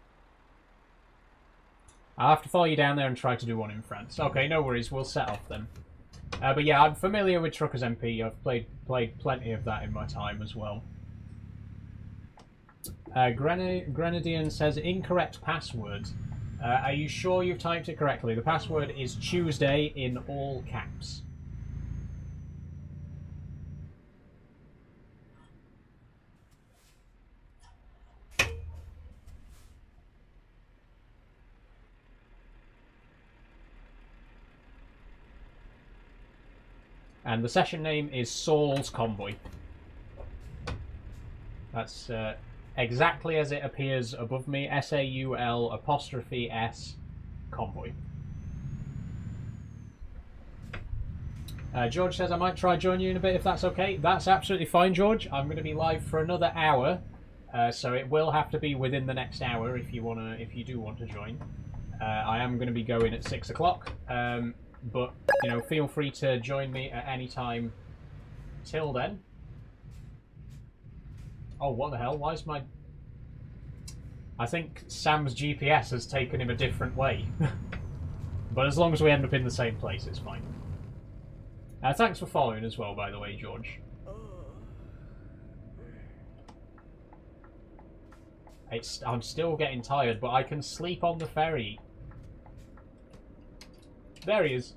I'll have to follow you down there and try to do one in France. Okay, no worries. We'll set off then. But yeah, I'm familiar with Truckers MP. I've played plenty of that in my time as well. Grenadian says incorrect password. Are you sure you've typed it correctly? The password is Tuesday in all caps. And the session name is Saul's Convoy. That's exactly as it appears above me. SAUL''S Convoy. George says I might try join you in a bit if that's okay. That's absolutely fine, George. I'm going to be live for another hour, so it will have to be within the next hour if you do want to join. I am going to be going at 6 o'clock. But, you know, feel free to join me at any time till then. Oh, what the hell? Why is my... I think Sam's GPS has taken him a different way. But as long as we end up in the same place, it's fine. Thanks for following as well, by the way, George. I'm still getting tired, but I can sleep on the ferry. There he is.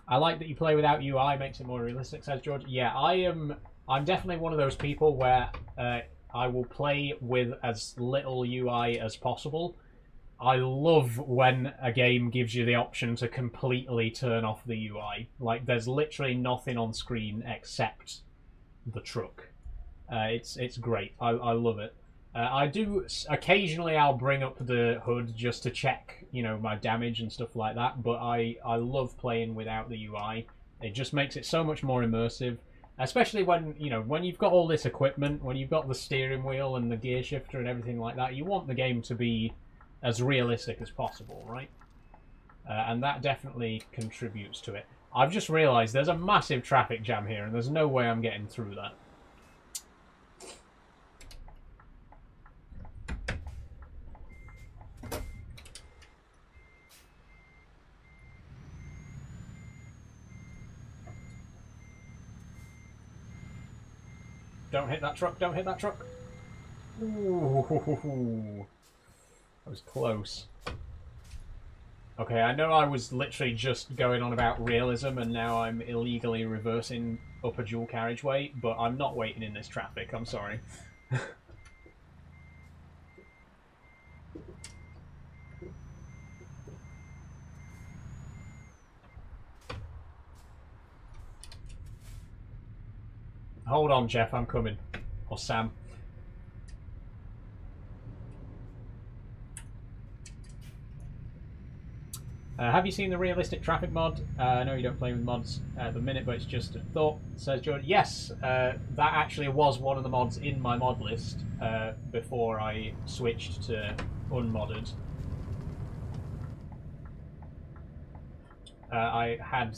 I like that you play without UI, makes it more realistic, says George. Yeah, I'm definitely one of those people where I will play with as little UI as possible. I love when a game gives you the option to completely turn off the UI. Like, there's literally nothing on screen except the truck. It's great. I love it. I do occasionally. I'll bring up the hood just to check, you know, my damage and stuff like that. But I love playing without the UI. It just makes it so much more immersive, especially when when you've got all this equipment, when you've got the steering wheel and the gear shifter and everything like that. You want the game to be as realistic as possible, right? And that definitely contributes to it. I've just realised there's a massive traffic jam here, and there's no way I'm getting through that. Don't hit that truck, don't hit that truck. Ooh, that was close. Okay, I know I was literally just going on about realism and now I'm illegally reversing up a dual carriageway, but I'm not waiting in this traffic, I'm sorry. Hold on, Jeff, I'm coming. Or Sam. Have you seen the realistic traffic mod? I know you don't play with mods at the minute, but it's just a thought, says George. Yes, that actually was one of the mods in my mod list before I switched to unmodded. I had,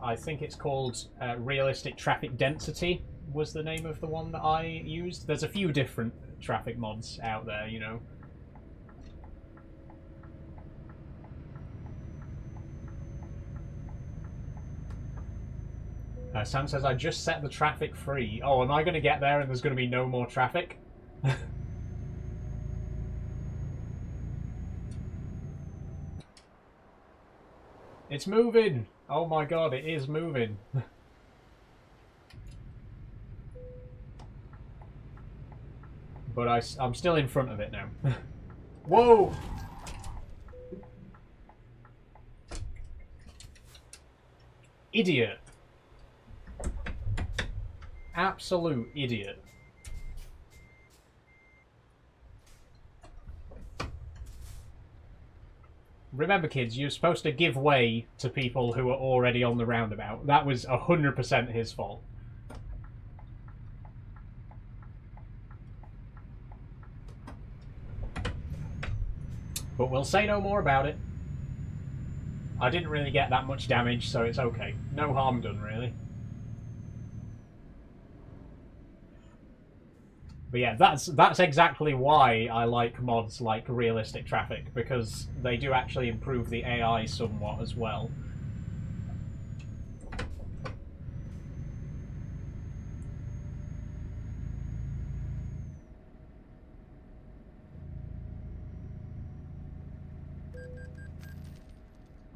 I think it's called Realistic Traffic Density was the name of the one that I used. There's a few different traffic mods out there, you know. Sam says, I just set the traffic free. Oh, am I going to get there and there's going to be no more traffic? It's moving! Oh my god, it is moving. But I'm still in front of it now. Whoa! Idiot. Absolute idiot. Remember, kids, you're supposed to give way to people who are already on the roundabout. That was 100% his fault. But we'll say no more about it. I didn't really get that much damage, so it's okay. No harm done, really. But yeah, that's exactly why I like mods like Realistic Traffic, because they do actually improve the AI somewhat as well.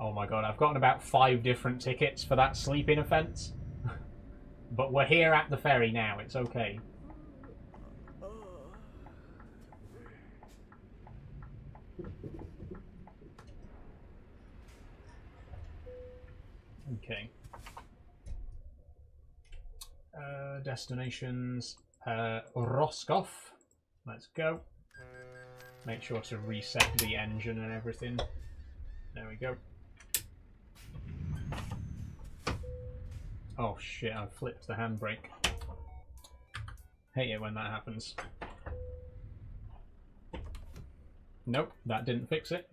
Oh my god, I've gotten about 5 different tickets for that sleeping offence. But we're here at the ferry now, it's okay. Okay. Destinations. Roscoff. Let's go. Make sure to reset the engine and everything. There we go. Oh shit, I flipped the handbrake. Hate it when that happens. Nope, that didn't fix it.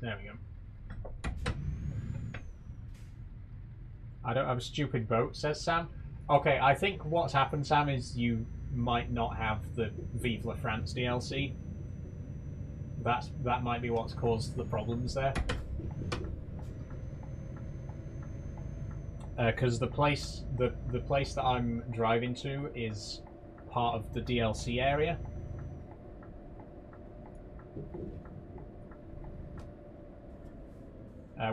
There we go. I don't have a stupid boat, says Sam. Okay, I think what's happened, Sam, is you might not have the Vive la France DLC. That might be what's caused the problems there. Because the place that I'm driving to is part of the DLC area.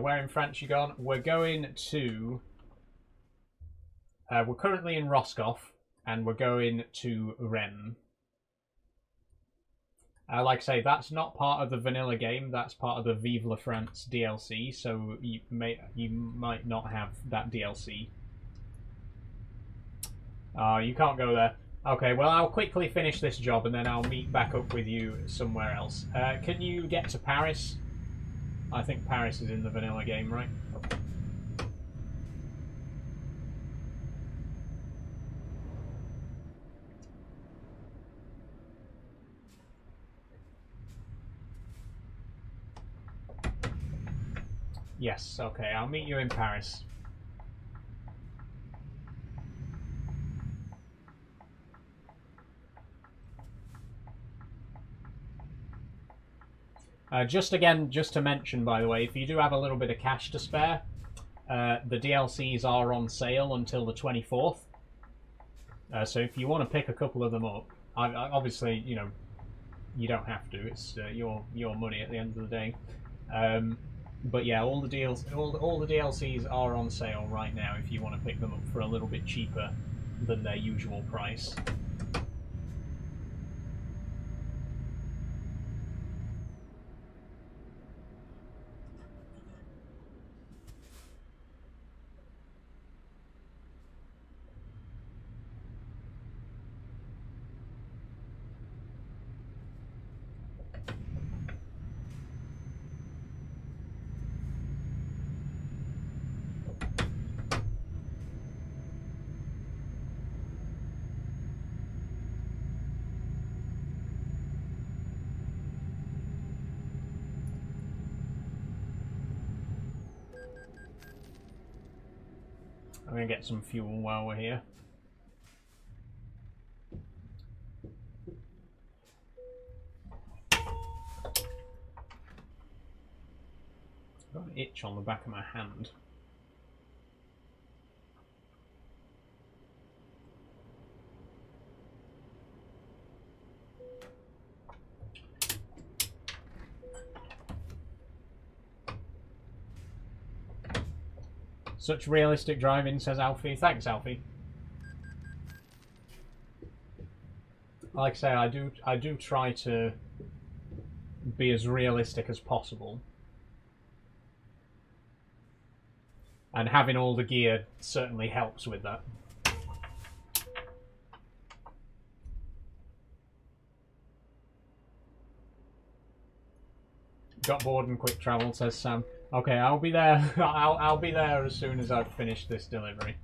Where in France you gone? We're going to. We're currently in Roscoff, and we're going to Rennes. Like I say, that's not part of the vanilla game. That's part of the Vive la France DLC. So you might not have that DLC. You can't go there. Okay, well I'll quickly finish this job and then I'll meet back up with you somewhere else. Can you get to Paris? I think Paris is in the vanilla game, right? Yes, okay, I'll meet you in Paris. Just to mention, by the way, if you do have a little bit of cash to spare, the DLCs are on sale until the 24th. So if you want to pick a couple of them up, obviously, you know, you don't have to. It's your money at the end of the day. But yeah, all the DLCs are on sale right now if you want to pick them up for a little bit cheaper than their usual price. I'm going to get some fuel while we're here. I've got an itch on the back of my hand. Such realistic driving, says Alfie. Thanks, Alfie. Like I say, I do try to be as realistic as possible. And having all the gear certainly helps with that. Got bored and quick travel, says Sam. Okay, I'll be there. I'll be there as soon as I've finished this delivery.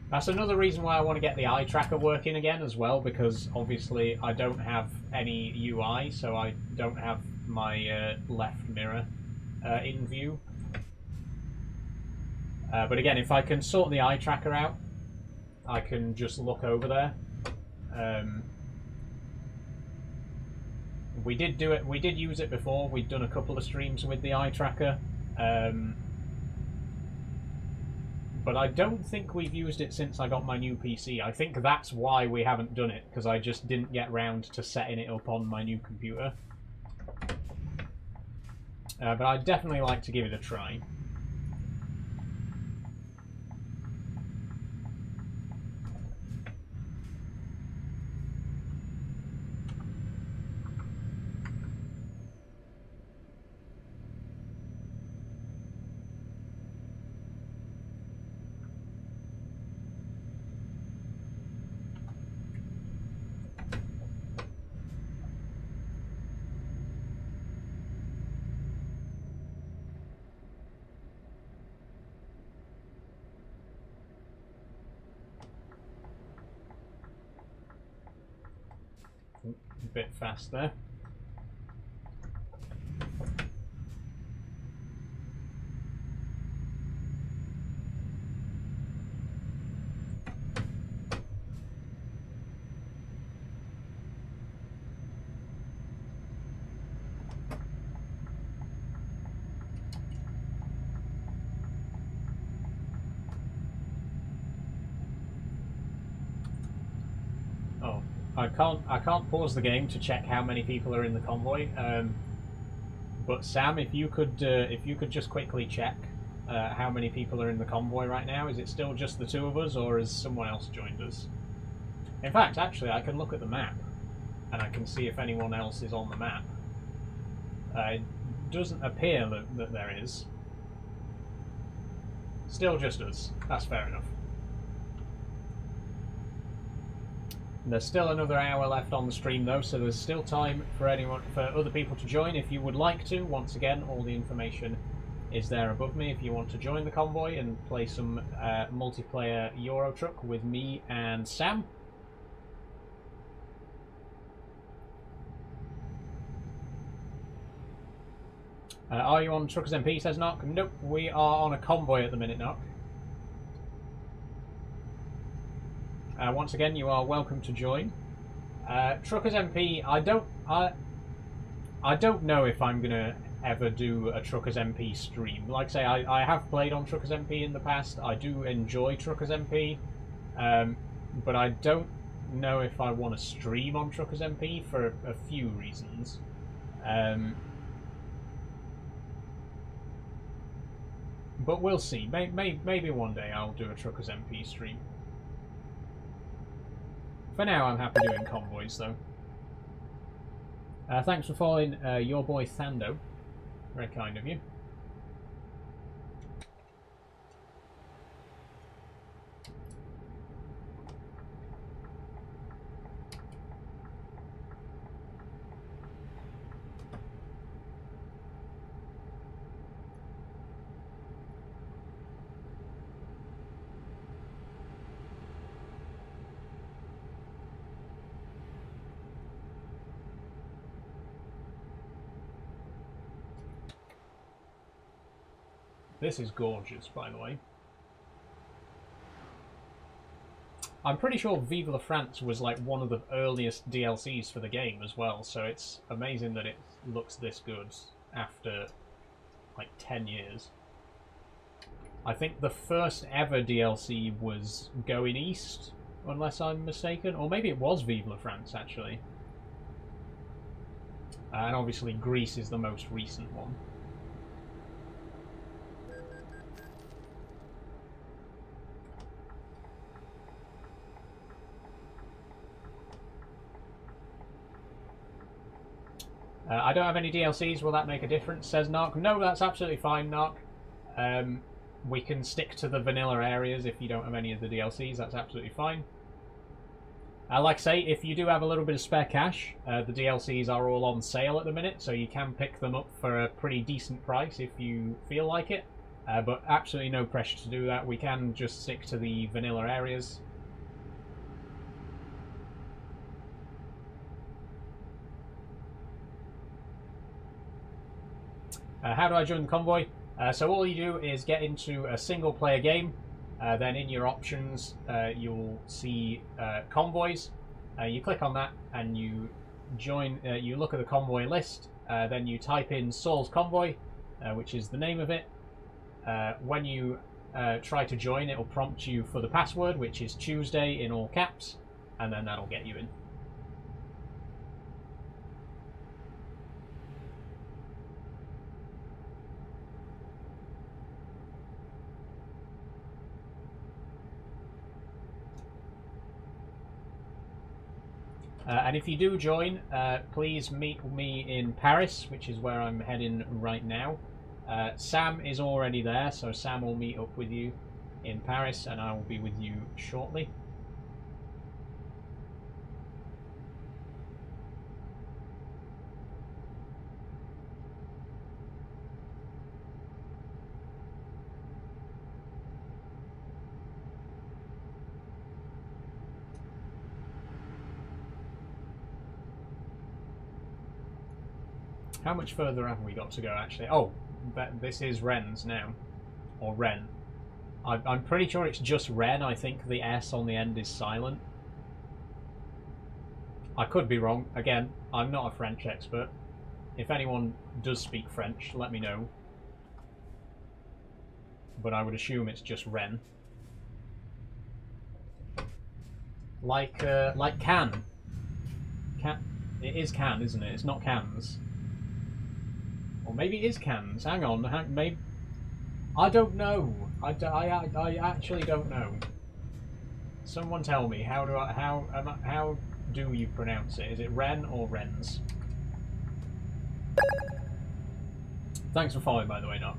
That's another reason why I want to get the eye tracker working again as well, because obviously I don't have any UI, so I don't have my left mirror in view. But again, if I can sort the eye tracker out, I can just look over there. We did do it. We did use it before. We'd done a couple of streams with the eye tracker. But I don't think we've used it since I got my new PC. I think that's why we haven't done it, because I just didn't get round to setting it up on my new computer. But I'd definitely like to give it a try. A bit fast there. Oh, I can't pause the game to check how many people are in the convoy. But Sam, if you could just quickly check how many people are in the convoy right now. Is it still just the two of us, or has someone else joined us? In fact, actually, I can look at the map, and I can see if anyone else is on the map. It doesn't appear that there is. Still just us. That's fair enough. There's still another hour left on the stream though, so there's still time for other people to join if you would like to. Once again, all the information is there above me if you want to join the convoy and play some multiplayer Euro Truck with me and Sam. Are you on Truckers MP, says Knock? Nope, we are on a convoy at the minute, Knock. Once again, you are welcome to join. Truckers MP, I don't know if I'm gonna ever do a Truckers MP stream. Like I say, I have played on Truckers MP in the past. I do enjoy Truckers MP, but I don't know if I want to stream on Truckers MP for a few reasons. But we'll see. Maybe one day I'll do a Truckers MP stream. For now, I'm happy doing convoys, though. Thanks for following your boy Thando. Very kind of you. This is gorgeous, by the way. I'm pretty sure Vive la France was like one of the earliest DLCs for the game as well, so it's amazing that it looks this good after like 10 years. I think the first ever DLC was Going East, unless I'm mistaken, or maybe it was Vive la France actually. And obviously Greece is the most recent one. I don't have any DLCs. Will that make a difference? Says Narc. No, that's absolutely fine, Narc. We can stick to the vanilla areas if you don't have any of the DLCs. That's absolutely fine. Like I say, if you do have a little bit of spare cash, the DLCs are all on sale at the minute, so you can pick them up for a pretty decent price if you feel like it. But absolutely no pressure to do that. We can just stick to the vanilla areas. How do I join the convoy? So all you do is get into a single player game. Then in your options, you'll see convoys. You click on that and you join. You look at the convoy list. Then you type in Saul's Convoy, which is the name of it. When you try to join, it'll prompt you for the password, which is Tuesday in all caps, and then that'll get you in. And if you do join, please meet me in Paris, which is where I'm heading right now. Sam is already there, so Sam will meet up with you in Paris, and I will be with you shortly. How much further have we got to go, actually? Oh, this is Rennes now. Or Ren. I'm pretty sure it's just Ren. I think the S on the end is silent. I could be wrong. Again, I'm not a French expert. If anyone does speak French, let me know. But I would assume it's just Ren. Like Cannes. It is Cannes, isn't it? It's not Cannes. Or maybe it is Cannes. Hang on. Maybe. I don't know. I actually don't know. Someone tell me how do you pronounce it? Is it Ren or Rennes? Thanks for following, by the way, Nock.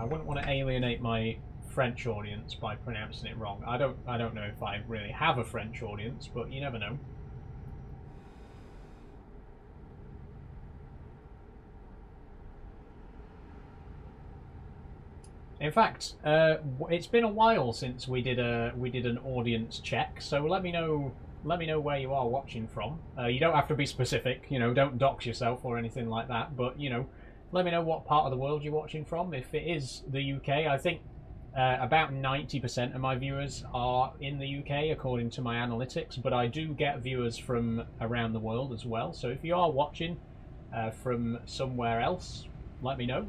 I wouldn't want to alienate my French audience by pronouncing it wrong. I don't know if I really have a French audience, but you never know. In fact, it's been a while since we did an audience check, so let me know where you are watching from. You don't have to be specific, you know, don't dox yourself or anything like that, but you know, let me know what part of the world you're watching from. If it is the UK, I think about 90% of my viewers are in the UK according to my analytics, but I do get viewers from around the world as well. So if you are watching from somewhere else, let me know.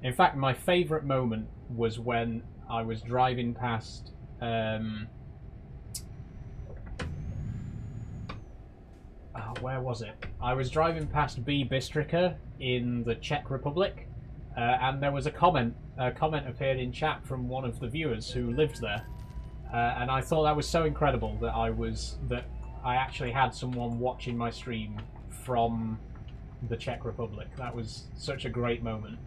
In fact, my favourite moment was when I was driving past where was it? I was driving past B. Bystrica in the Czech Republic, and there was a comment. A comment appeared in chat from one of the viewers who lived there, and I thought that was so incredible that I actually had someone watching my stream from the Czech Republic. That was such a great moment.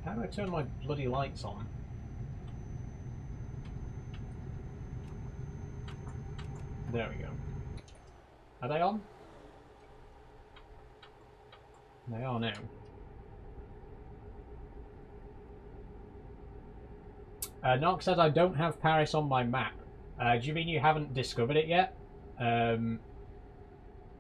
How do I turn my bloody lights on? There we go. Are they on? They are now. Narc says I don't have Paris on my map. Do you mean you haven't discovered it yet?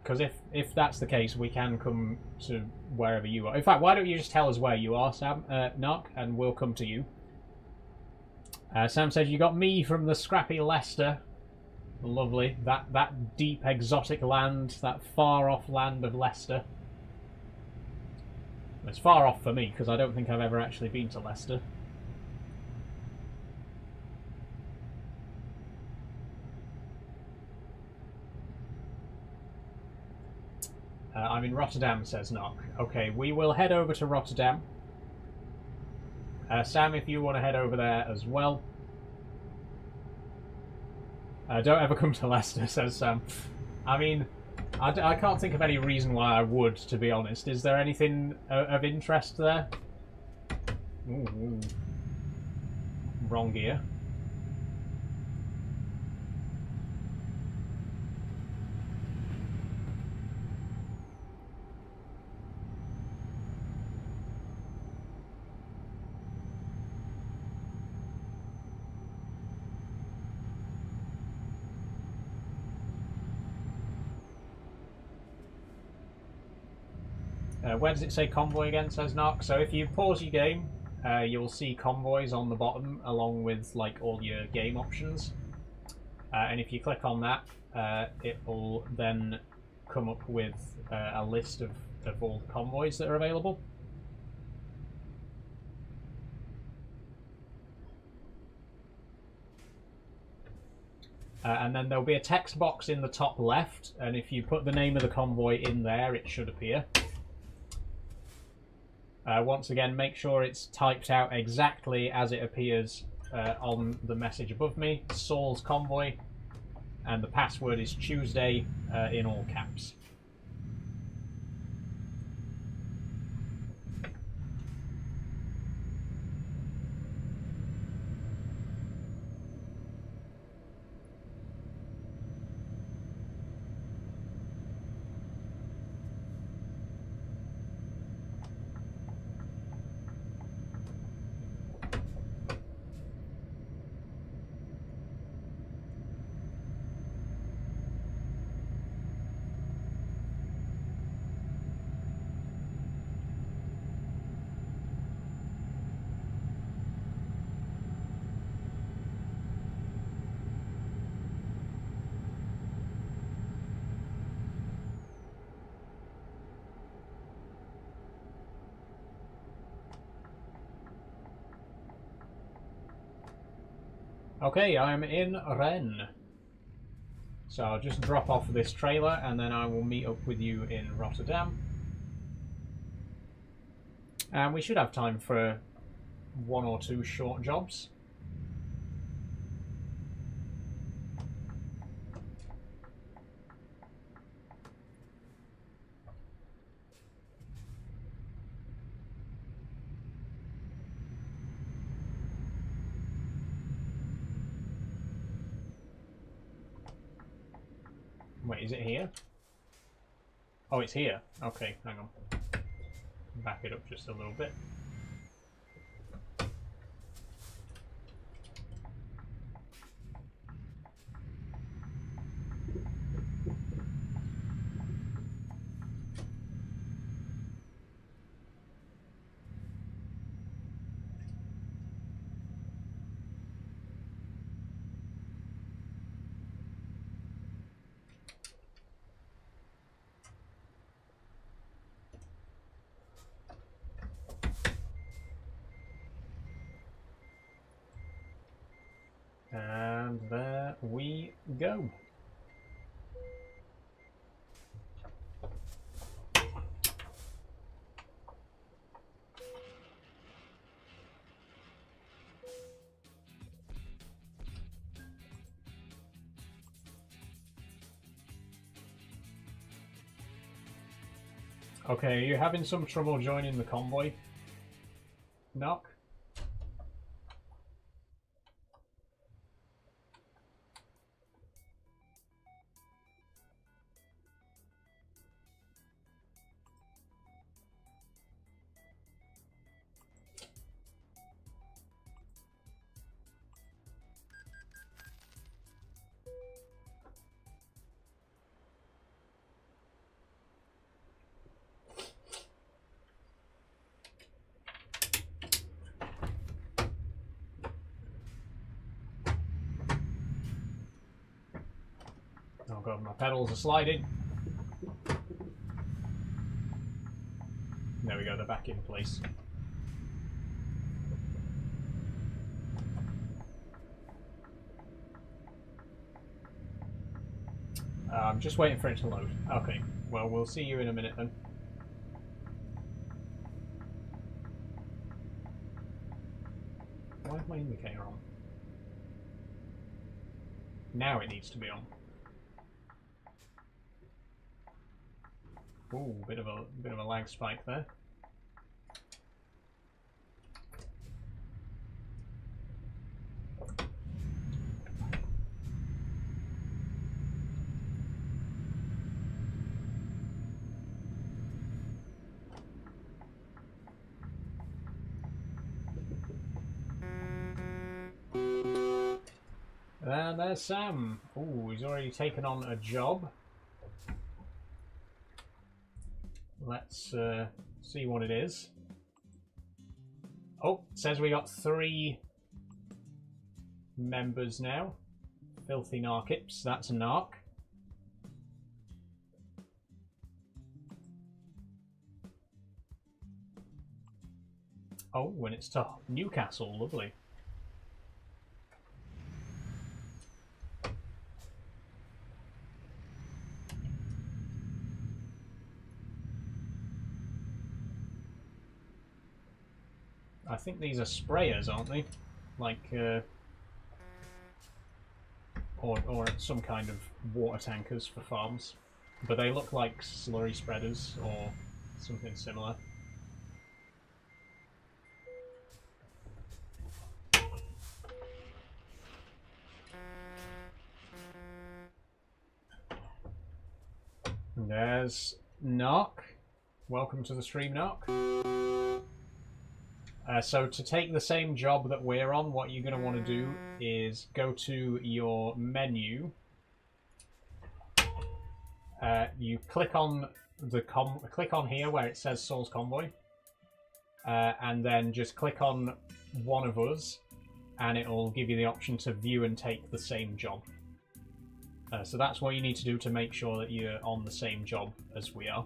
Because if that's the case, we can come to wherever you are. In fact, why don't you just tell us where you are, Sam, Narc, and we'll come to you. Sam says you got me from the scrappy Leicester. Lovely. That deep exotic land, that far off land of Leicester. It's far off for me because I don't think I've ever actually been to Leicester. I'm in Rotterdam, says Nock. Okay, we will head over to Rotterdam. Sam, if you want to head over there as well. Don't ever come to Leicester, says Sam. I mean, I can't think of any reason why I would, to be honest. Is there anything of interest there? Ooh. Wrong gear. Where does it say convoy again, says Knock? So if you pause your game, you'll see convoys on the bottom along with like all your game options. And if you click on that, it will then come up with a list of all the convoys that are available. And then there'll be a text box in the top left, and if you put the name of the convoy in there, it should appear. Once again, make sure it's typed out exactly as it appears on the message above me, Saul's Convoy, and the password is Tuesday in all caps. Okay, I'm in Rennes. So I'll just drop off this trailer and then I will meet up with you in Rotterdam. And we should have time for 1 or 2 short jobs. Wait, is it here? Oh, it's here. Okay, hang on. Back it up just a little bit. And there we go. Okay, are you having some trouble joining the convoy? Knock? Oh god, my pedals are sliding. There we go, they're back in place. I'm just waiting for it to load. Okay, well, we'll see you in a minute then. my indicator on? Now it needs to be on. Ooh, bit of a lag spike there. And there's Sam. Ooh, he's already taken on a job. Let's see what it is. Oh, it says we got 3 members now. Filthy Narkips, that's a narc. Oh, when it's to Newcastle, lovely. I think these are sprayers, aren't they? Like, or some kind of water tankers for farms. But they look like slurry spreaders or something similar. And there's Narc. Welcome to the stream, Narc. So to take the same job that we're on, what you're going to want to do is go to your menu. You click on here where it says Soul's Convoy, and then just click on one of us, and it'll give you the option to view and take the same job. So that's what you need to do to make sure that you're on the same job as we are.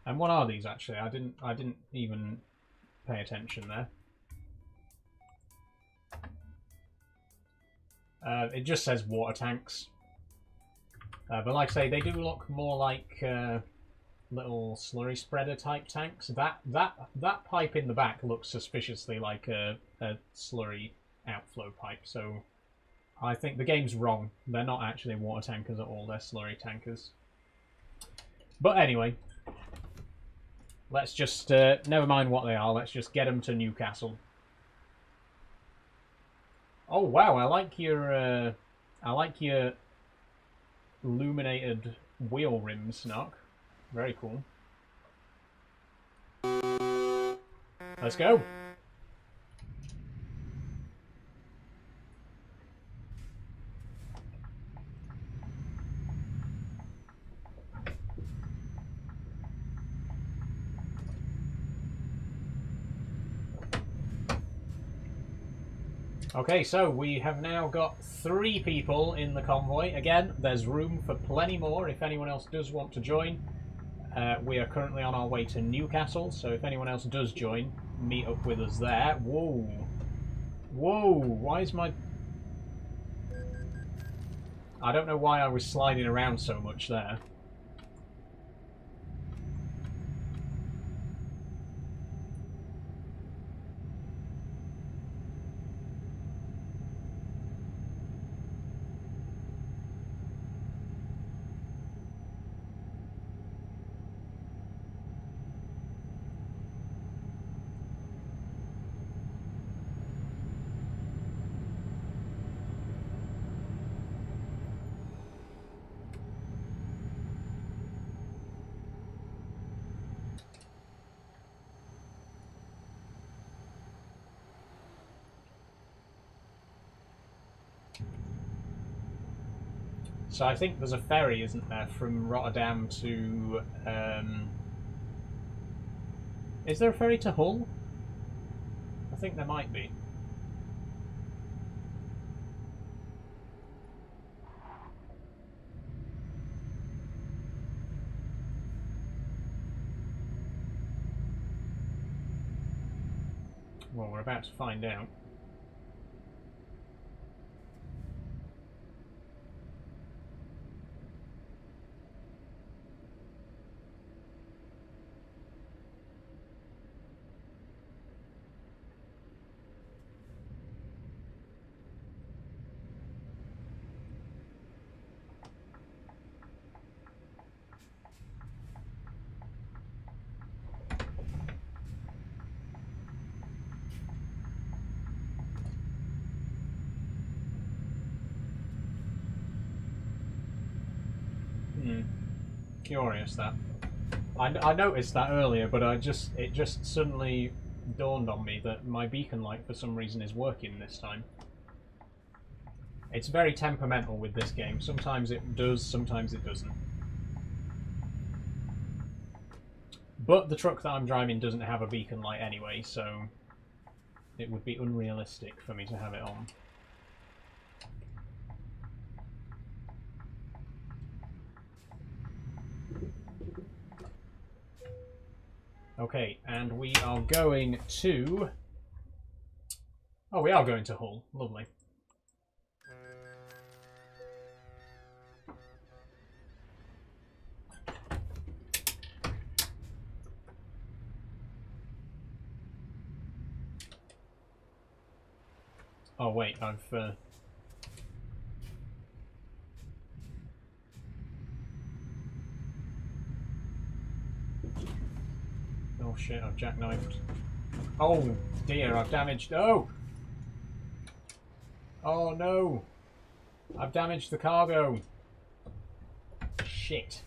And what are these actually? I didn't even pay attention there. It just says water tanks. But like I say, they do look more like little slurry spreader type tanks. That pipe in the back looks suspiciously like a slurry outflow pipe. So I think the game's wrong. They're not actually water tankers at all. They're slurry tankers. But anyway, let's just never mind what they are. Let's just get them to Newcastle. Oh wow! I like your illuminated wheel rims, Snark. Very cool. Let's go. Okay, so we have now got 3 people in the convoy. Again, there's room for plenty more if anyone else does want to join. We are currently on our way to Newcastle, so if anyone else does join, meet up with us there. Whoa. Whoa, why is my... I don't know why I was sliding around so much there. So I think there's a ferry, isn't there, from Rotterdam to... Is there a ferry to Hull? I think there might be. Well, we're about to find out. curious, that. I noticed that earlier, but it just suddenly dawned on me that my beacon light for some reason is working this time. It's very temperamental with this game. Sometimes it does, sometimes it doesn't. But the truck that I'm driving doesn't have a beacon light anyway, so it would be unrealistic for me to have it on. Okay, and we are going to... Oh, we are going to Hull. Lovely. Oh, wait, I've... Oh shit, I've jackknifed. Oh dear, I've damaged... Oh! Oh no! I've damaged the cargo. Shit.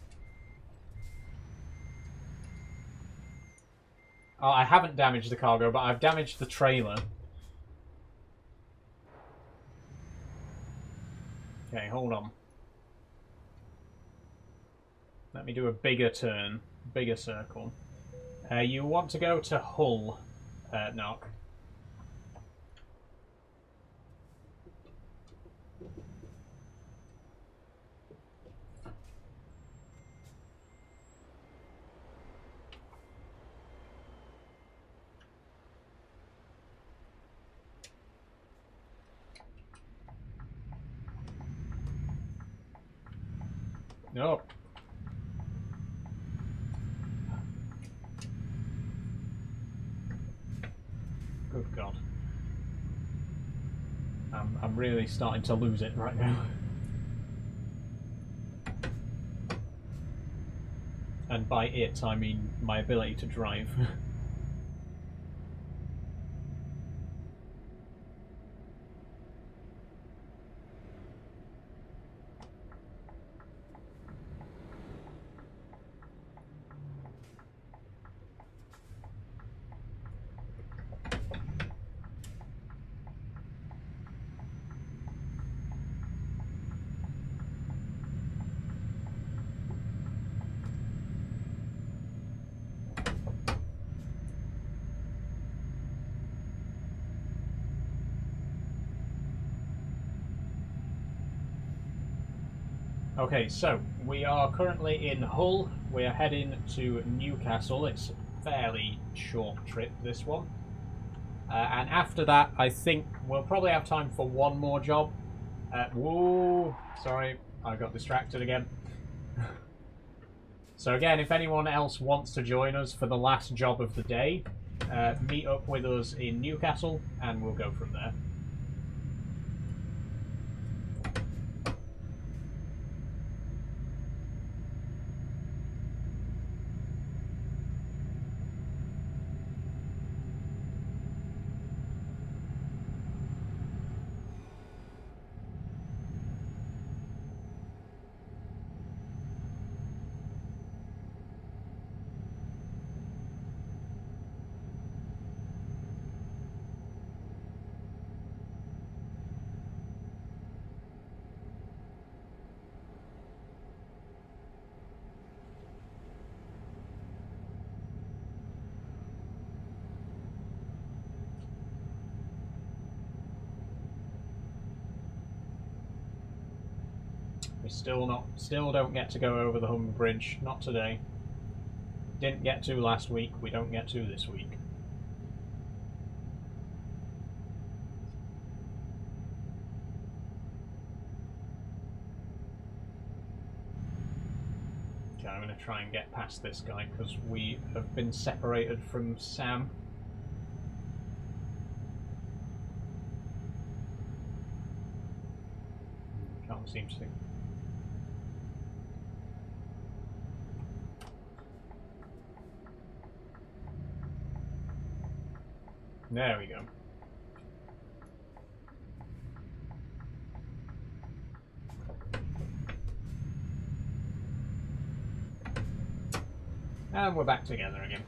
Oh, I haven't damaged the cargo, but I've damaged the trailer. Okay, hold on. Let me do a bigger turn, bigger circle. You want to go to Hull, Knock. No. Good God. I'm really starting to lose it right now. And by it, I mean my ability to drive. Okay, so we are currently in Hull. We are heading to Newcastle. It's a fairly short trip, this one. And after that, I think we'll probably have time for one more job. Whoa! Sorry, I got distracted again. So again, if anyone else wants to join us for the last job of the day, meet up with us in Newcastle, and we'll go from there. We still don't get to go over the Humber Bridge. Not today. Didn't get to last week. We don't get to this week. Okay, I'm going to try and get past this guy because we have been separated from Sam. Can't seem to think. There we go. And we're back together again.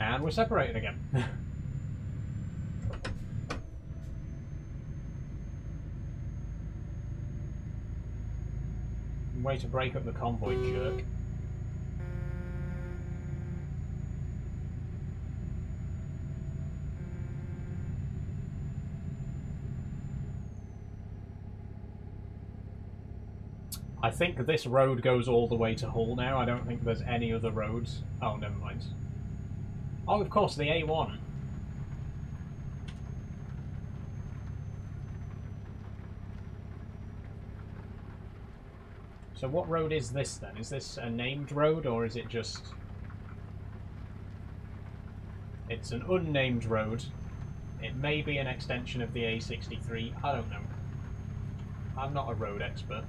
And we're separated again. Way to break up the convoy, jerk. I think this road goes all the way to Hull now. I don't think there's any other roads. Oh, never mind. Oh, of course, the A1. So what road is this then? Is this a named road or is it just... It's an unnamed road. It may be an extension of the A63. I don't know. I'm not a road expert.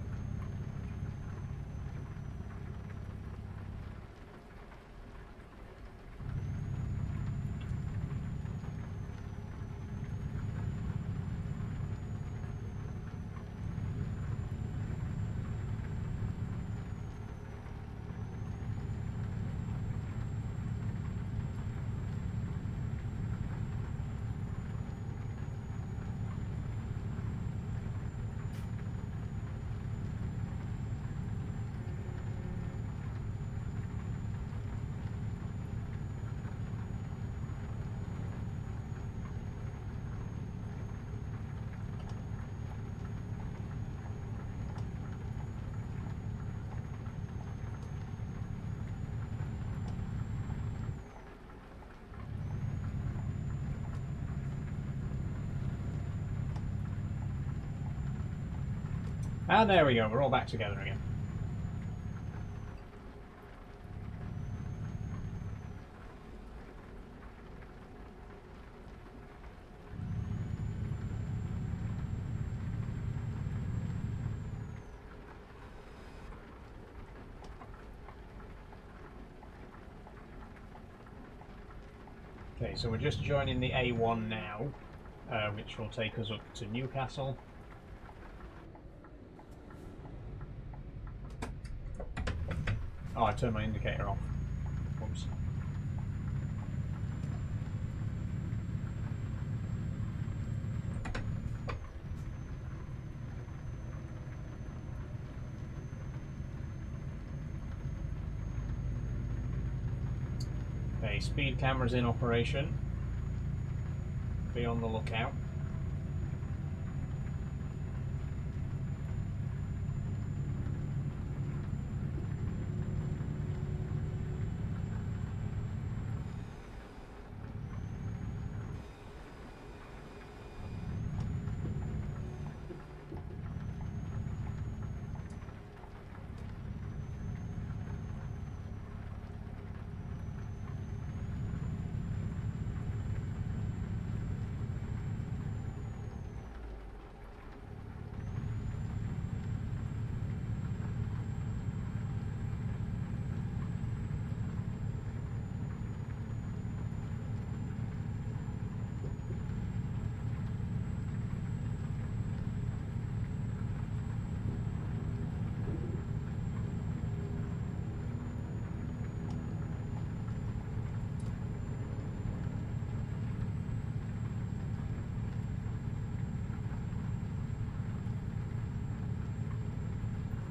And there we go, we're all back together again. Okay, so we're just joining the A1 now, which will take us up to Newcastle. Oh, I turned my indicator off. Whoops. Okay, speed cameras in operation. Be on the lookout.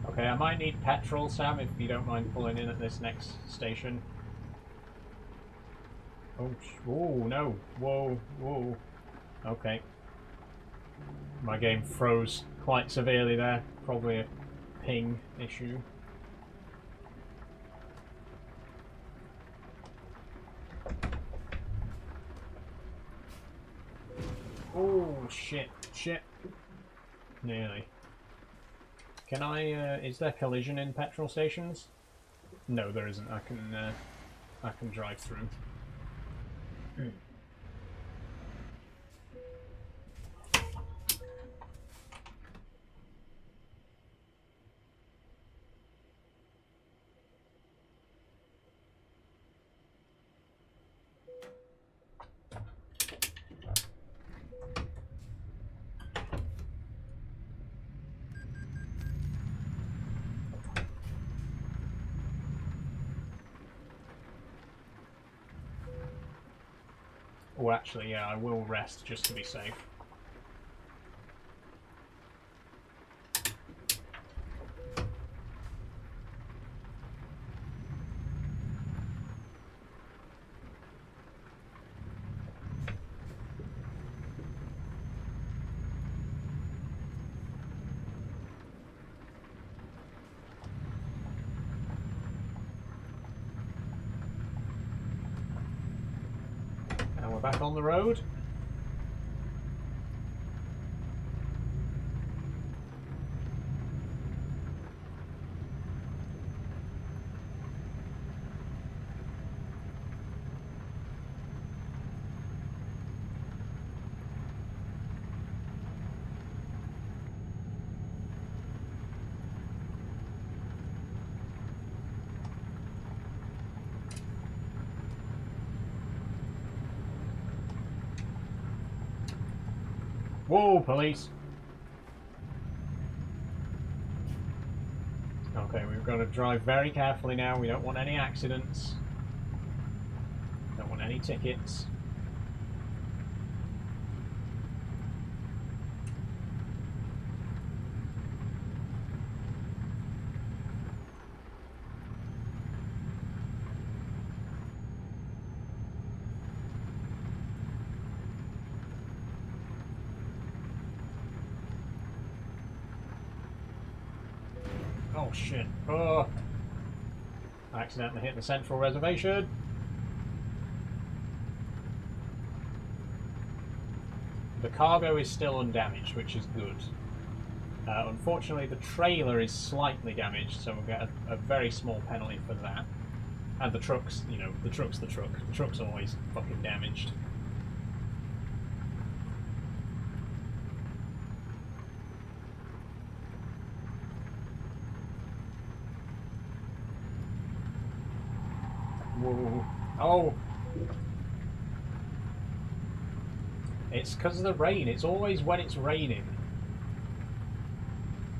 Okay, I might need petrol, Sam, if you don't mind pulling in at this next station. Oh, whoa, no. Whoa, whoa. Okay. My game froze quite severely there. Probably a ping issue. Oh, shit, shit. Nearly. Can I, is there collision in petrol stations? No, there isn't. I can drive through. Oh, actually, yeah, I will rest just to be safe. And we're back on the road. Whoa, police! Okay, we've got to drive very carefully now. We don't want any accidents. Don't want any tickets. Oh shit. Oh! I accidentally hit the central reservation. The cargo is still undamaged, which is good. Unfortunately, the trailer is slightly damaged, so we'll get a very small penalty for that. And the truck's, you know, the truck's the truck. The truck's always fucking damaged. Whoa. Oh! It's because of the rain. It's always when it's raining.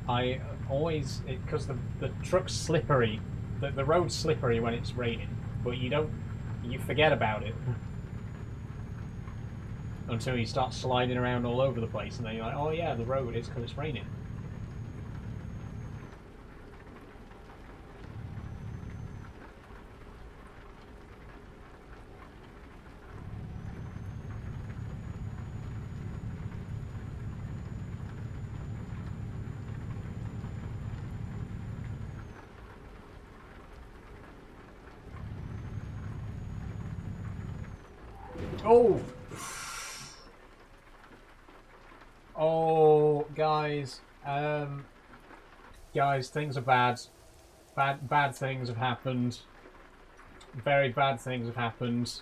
I always... Because the truck's slippery. The road's slippery when it's raining. But you don't... You forget about it. Until you start sliding around all over the place. And then you're like, oh yeah, the road is because it's raining. Oh! Oh, guys. Guys, things are bad. Bad things have happened. Very bad things have happened.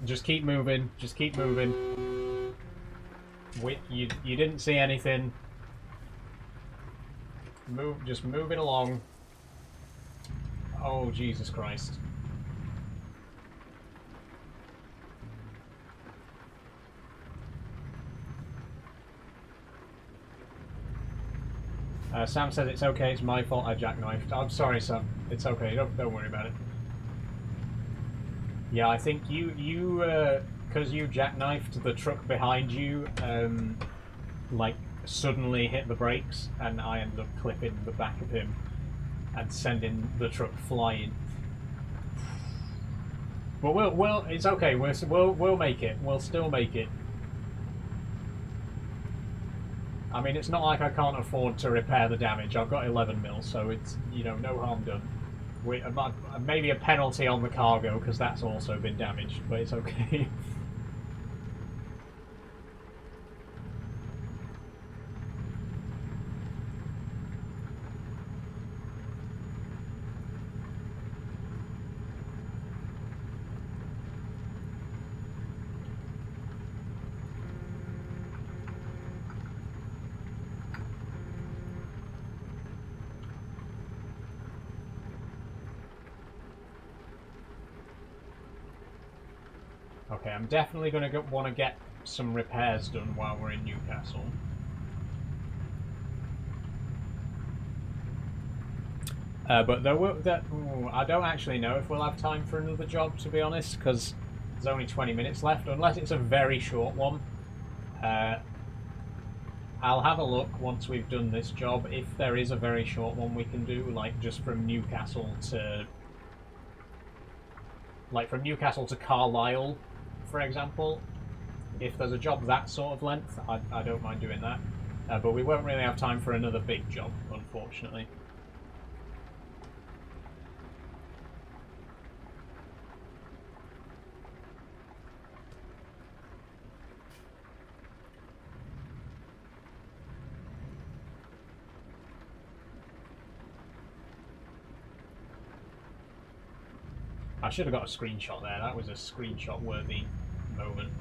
Just keep moving. Just keep moving. You didn't see anything. Just move it along. Oh, Jesus Christ. Sam says it's okay, it's my fault I jackknifed. I'm sorry, Sam. It's okay, don't worry about it. Yeah, I think because you jackknifed, the truck behind you, like, suddenly hit the brakes, and I ended up clipping the back of him and sending the truck flying. But we'll it's okay, we'll make it. We'll still make it. I mean, it's not like I can't afford to repair the damage. I've got 11 mil, so it's, you know, no harm done. Maybe a penalty on the cargo, because that's also been damaged, but it's okay. Okay, I'm definitely going to want to get some repairs done while we're in Newcastle. But I don't actually know if we'll have time for another job, to be honest, because there's only 20 minutes left, unless it's a very short one. I'll have a look once we've done this job. If there is a very short one we can do, like just from Newcastle to... like from Newcastle to Carlisle, for example. If there's a job that sort of length, I don't mind doing that. But we won't really have time for another big job, unfortunately. I should have got a screenshot there. That was a screenshot-worthy moment.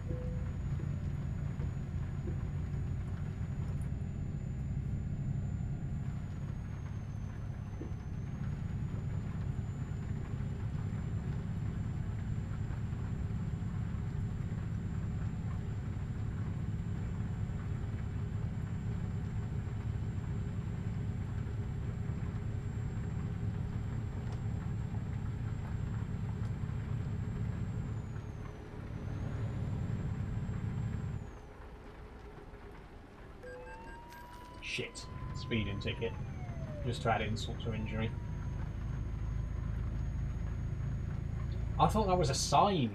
Shit. Speeding ticket. Just to add insult to injury. I thought that was a sign.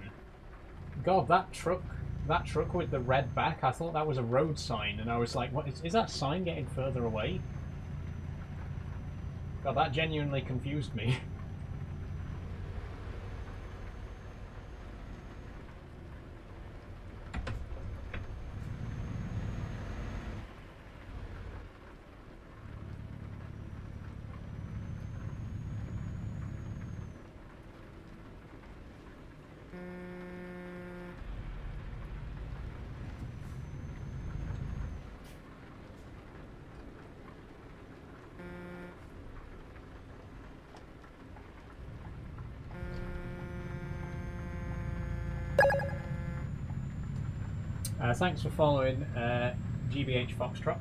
God, that truck with the red back, I thought that was a road sign, and I was like, what is that sign getting further away? God, that genuinely confused me. Thanks for following GBH Foxtrot.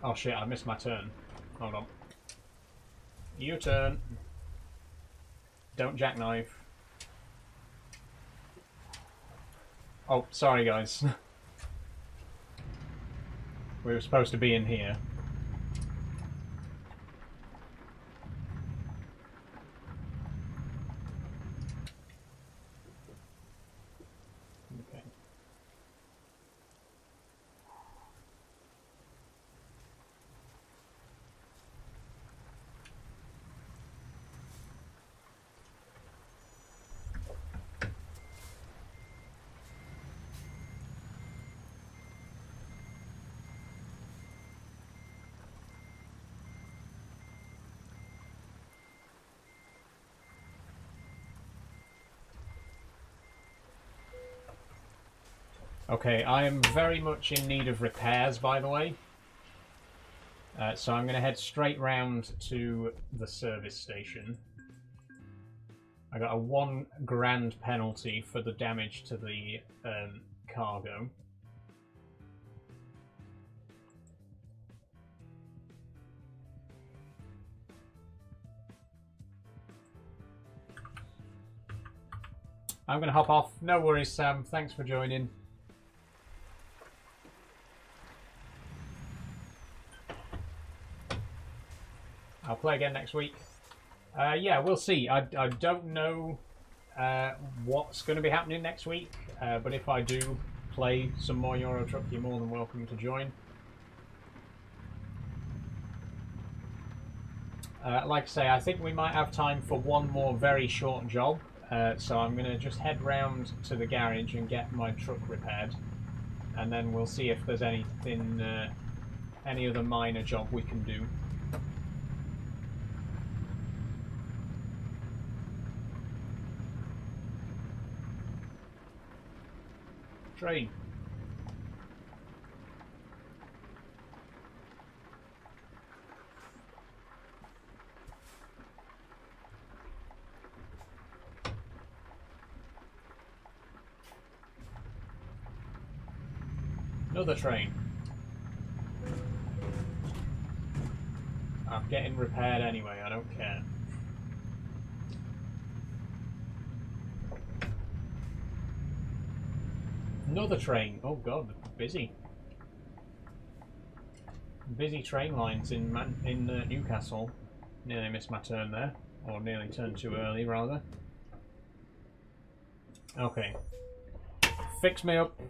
Oh shit, I missed my turn. Hold on. U-turn. Don't jackknife. Oh, sorry guys. We were supposed to be in here. Okay. Okay, I am very much in need of repairs, by the way. So I'm going to head straight round to the service station. I got a £1 grand penalty for the damage to the cargo. I'm going to hop off. No worries, Sam. Thanks for joining. I'll play again next week. Yeah, we'll see. I don't know what's going to be happening next week, but if I do play some more Euro Truck, you're more than welcome to join. Like I say, I think we might have time for one more very short job, so I'm going to just head round to the garage and get my truck repaired, and then we'll see if there's anything, any other minor job we can do. Train. Another train. I'm getting repaired anyway, I don't care. Another train. Oh god, busy. Busy train lines in Newcastle. Nearly missed my turn there. Or nearly turned too early, rather. Okay. Fix me up.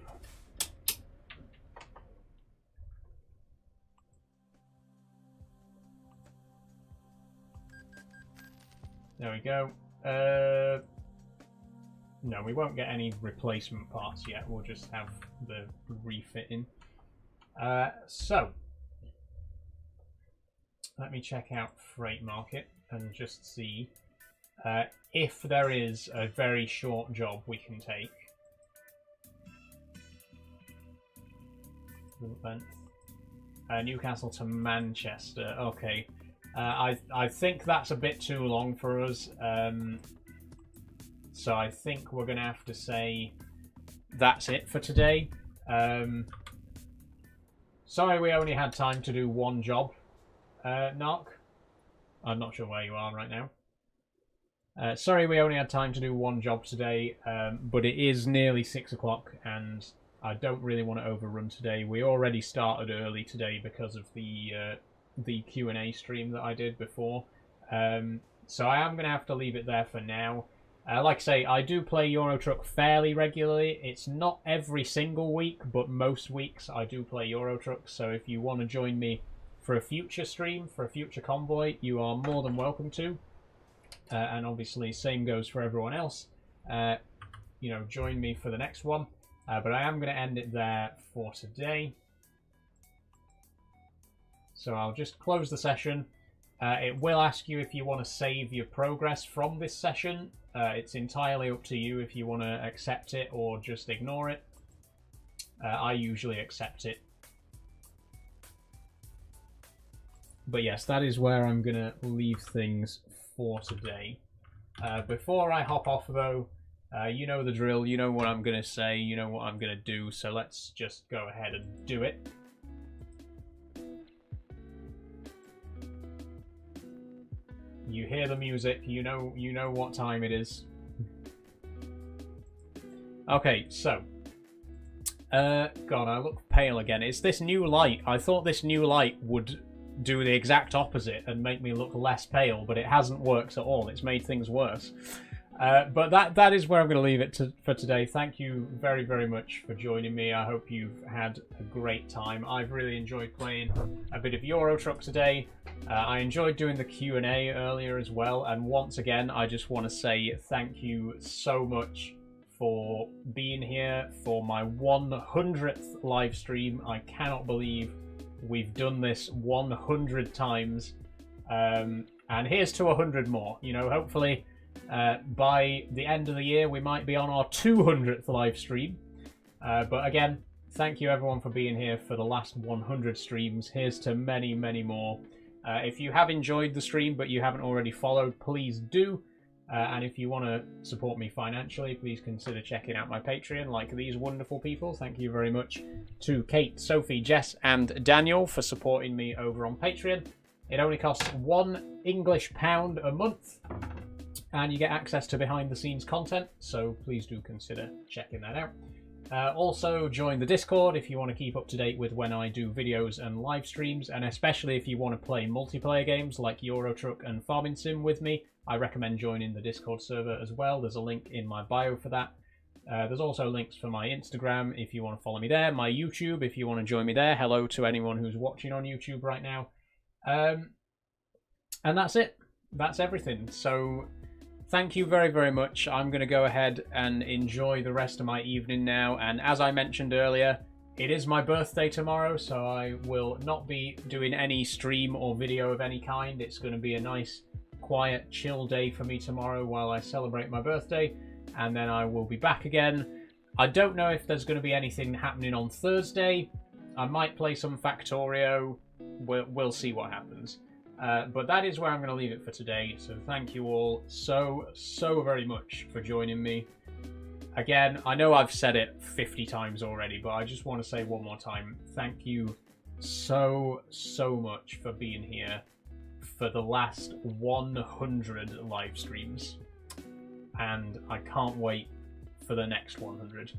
There we go. No, we won't get any replacement parts yet. We'll just have the refitting. So, let me check out Freight Market and just see if there is a very short job we can take. Newcastle to Manchester. Okay. I think that's a bit too long for us. So I think we're going to have to say that's it for today. Sorry we only had time to do one job, Narc. I'm not sure where you are right now. Sorry we only had time to do one job today, but it is nearly 6 o'clock and I don't really want to overrun today. We already started early today because of the Q&A stream that I did before. So I am going to have to leave it there for now. Like I say, I do play Euro Truck fairly regularly. It's not every single week, but most weeks I do play Euro Truck. So if you want to join me for a future stream, for a future convoy, you are more than welcome to. And obviously, same goes for everyone else. You know, join me for the next one. But I am going to end it there for today. So I'll just close the session. It will ask you if you want to save your progress from this session. It's entirely up to you if you want to accept it or just ignore it. I usually accept it. But yes, that is where I'm going to leave things for today. Before I hop off though, you know the drill, you know what I'm going to say, you know what I'm going to do, so let's just go ahead and do it. You hear the music, you know what time it is. Okay, so God, I look pale again. It's this new light. I thought this new light would do the exact opposite and make me look less pale, but it hasn't worked at all. It's made things worse. But that is where I'm going to leave it for today. Thank you very, very much for joining me. I hope you've had a great time. I've really enjoyed playing a bit of Euro Truck today. I enjoyed doing the Q&A earlier as well. And once again, I just want to say thank you so much for being here for my 100th live stream. I cannot believe we've done this 100 times. And here's to 100 more. You know, hopefully by the end of the year we might be on our 200th live stream. But again, thank you everyone for being here for the last 100 streams. Here's to many, many more. If you have enjoyed the stream but you haven't already followed, please do. And if you want to support me financially, please consider checking out my Patreon like these wonderful people. Thank you very much to Kate, Sophie, Jess and Daniel for supporting me over on Patreon. It only costs £1 English a month and you get access to behind the scenes content, so please do consider checking that out. Also join the Discord if you want to keep up to date with when I do videos and live streams, and especially if you want to play multiplayer games like Euro Truck and Farming Sim with me, I recommend joining the Discord server as well. There's a link in my bio for that. There's also links for my Instagram if you want to follow me there, my YouTube if you want to join me there. Hello to anyone who's watching on YouTube right now. And that's it. That's everything. So thank you very, very much. I'm going to go ahead and enjoy the rest of my evening now. And as I mentioned earlier, it is my birthday tomorrow, so I will not be doing any stream or video of any kind. It's going to be a nice, quiet, chill day for me tomorrow while I celebrate my birthday. And then I will be back again. I don't know if there's going to be anything happening on Thursday. I might play some Factorio. We'll see what happens. But that is where I'm going to leave it for today. So thank you all so very much for joining me. Again, I know I've said it 50 times already, but I just want to say one more time, thank you so much for being here for the last 100 live streams. And I can't wait for the next 100.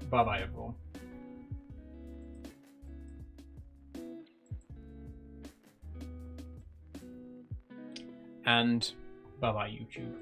Bye-bye, everyone. And bye-bye, YouTube.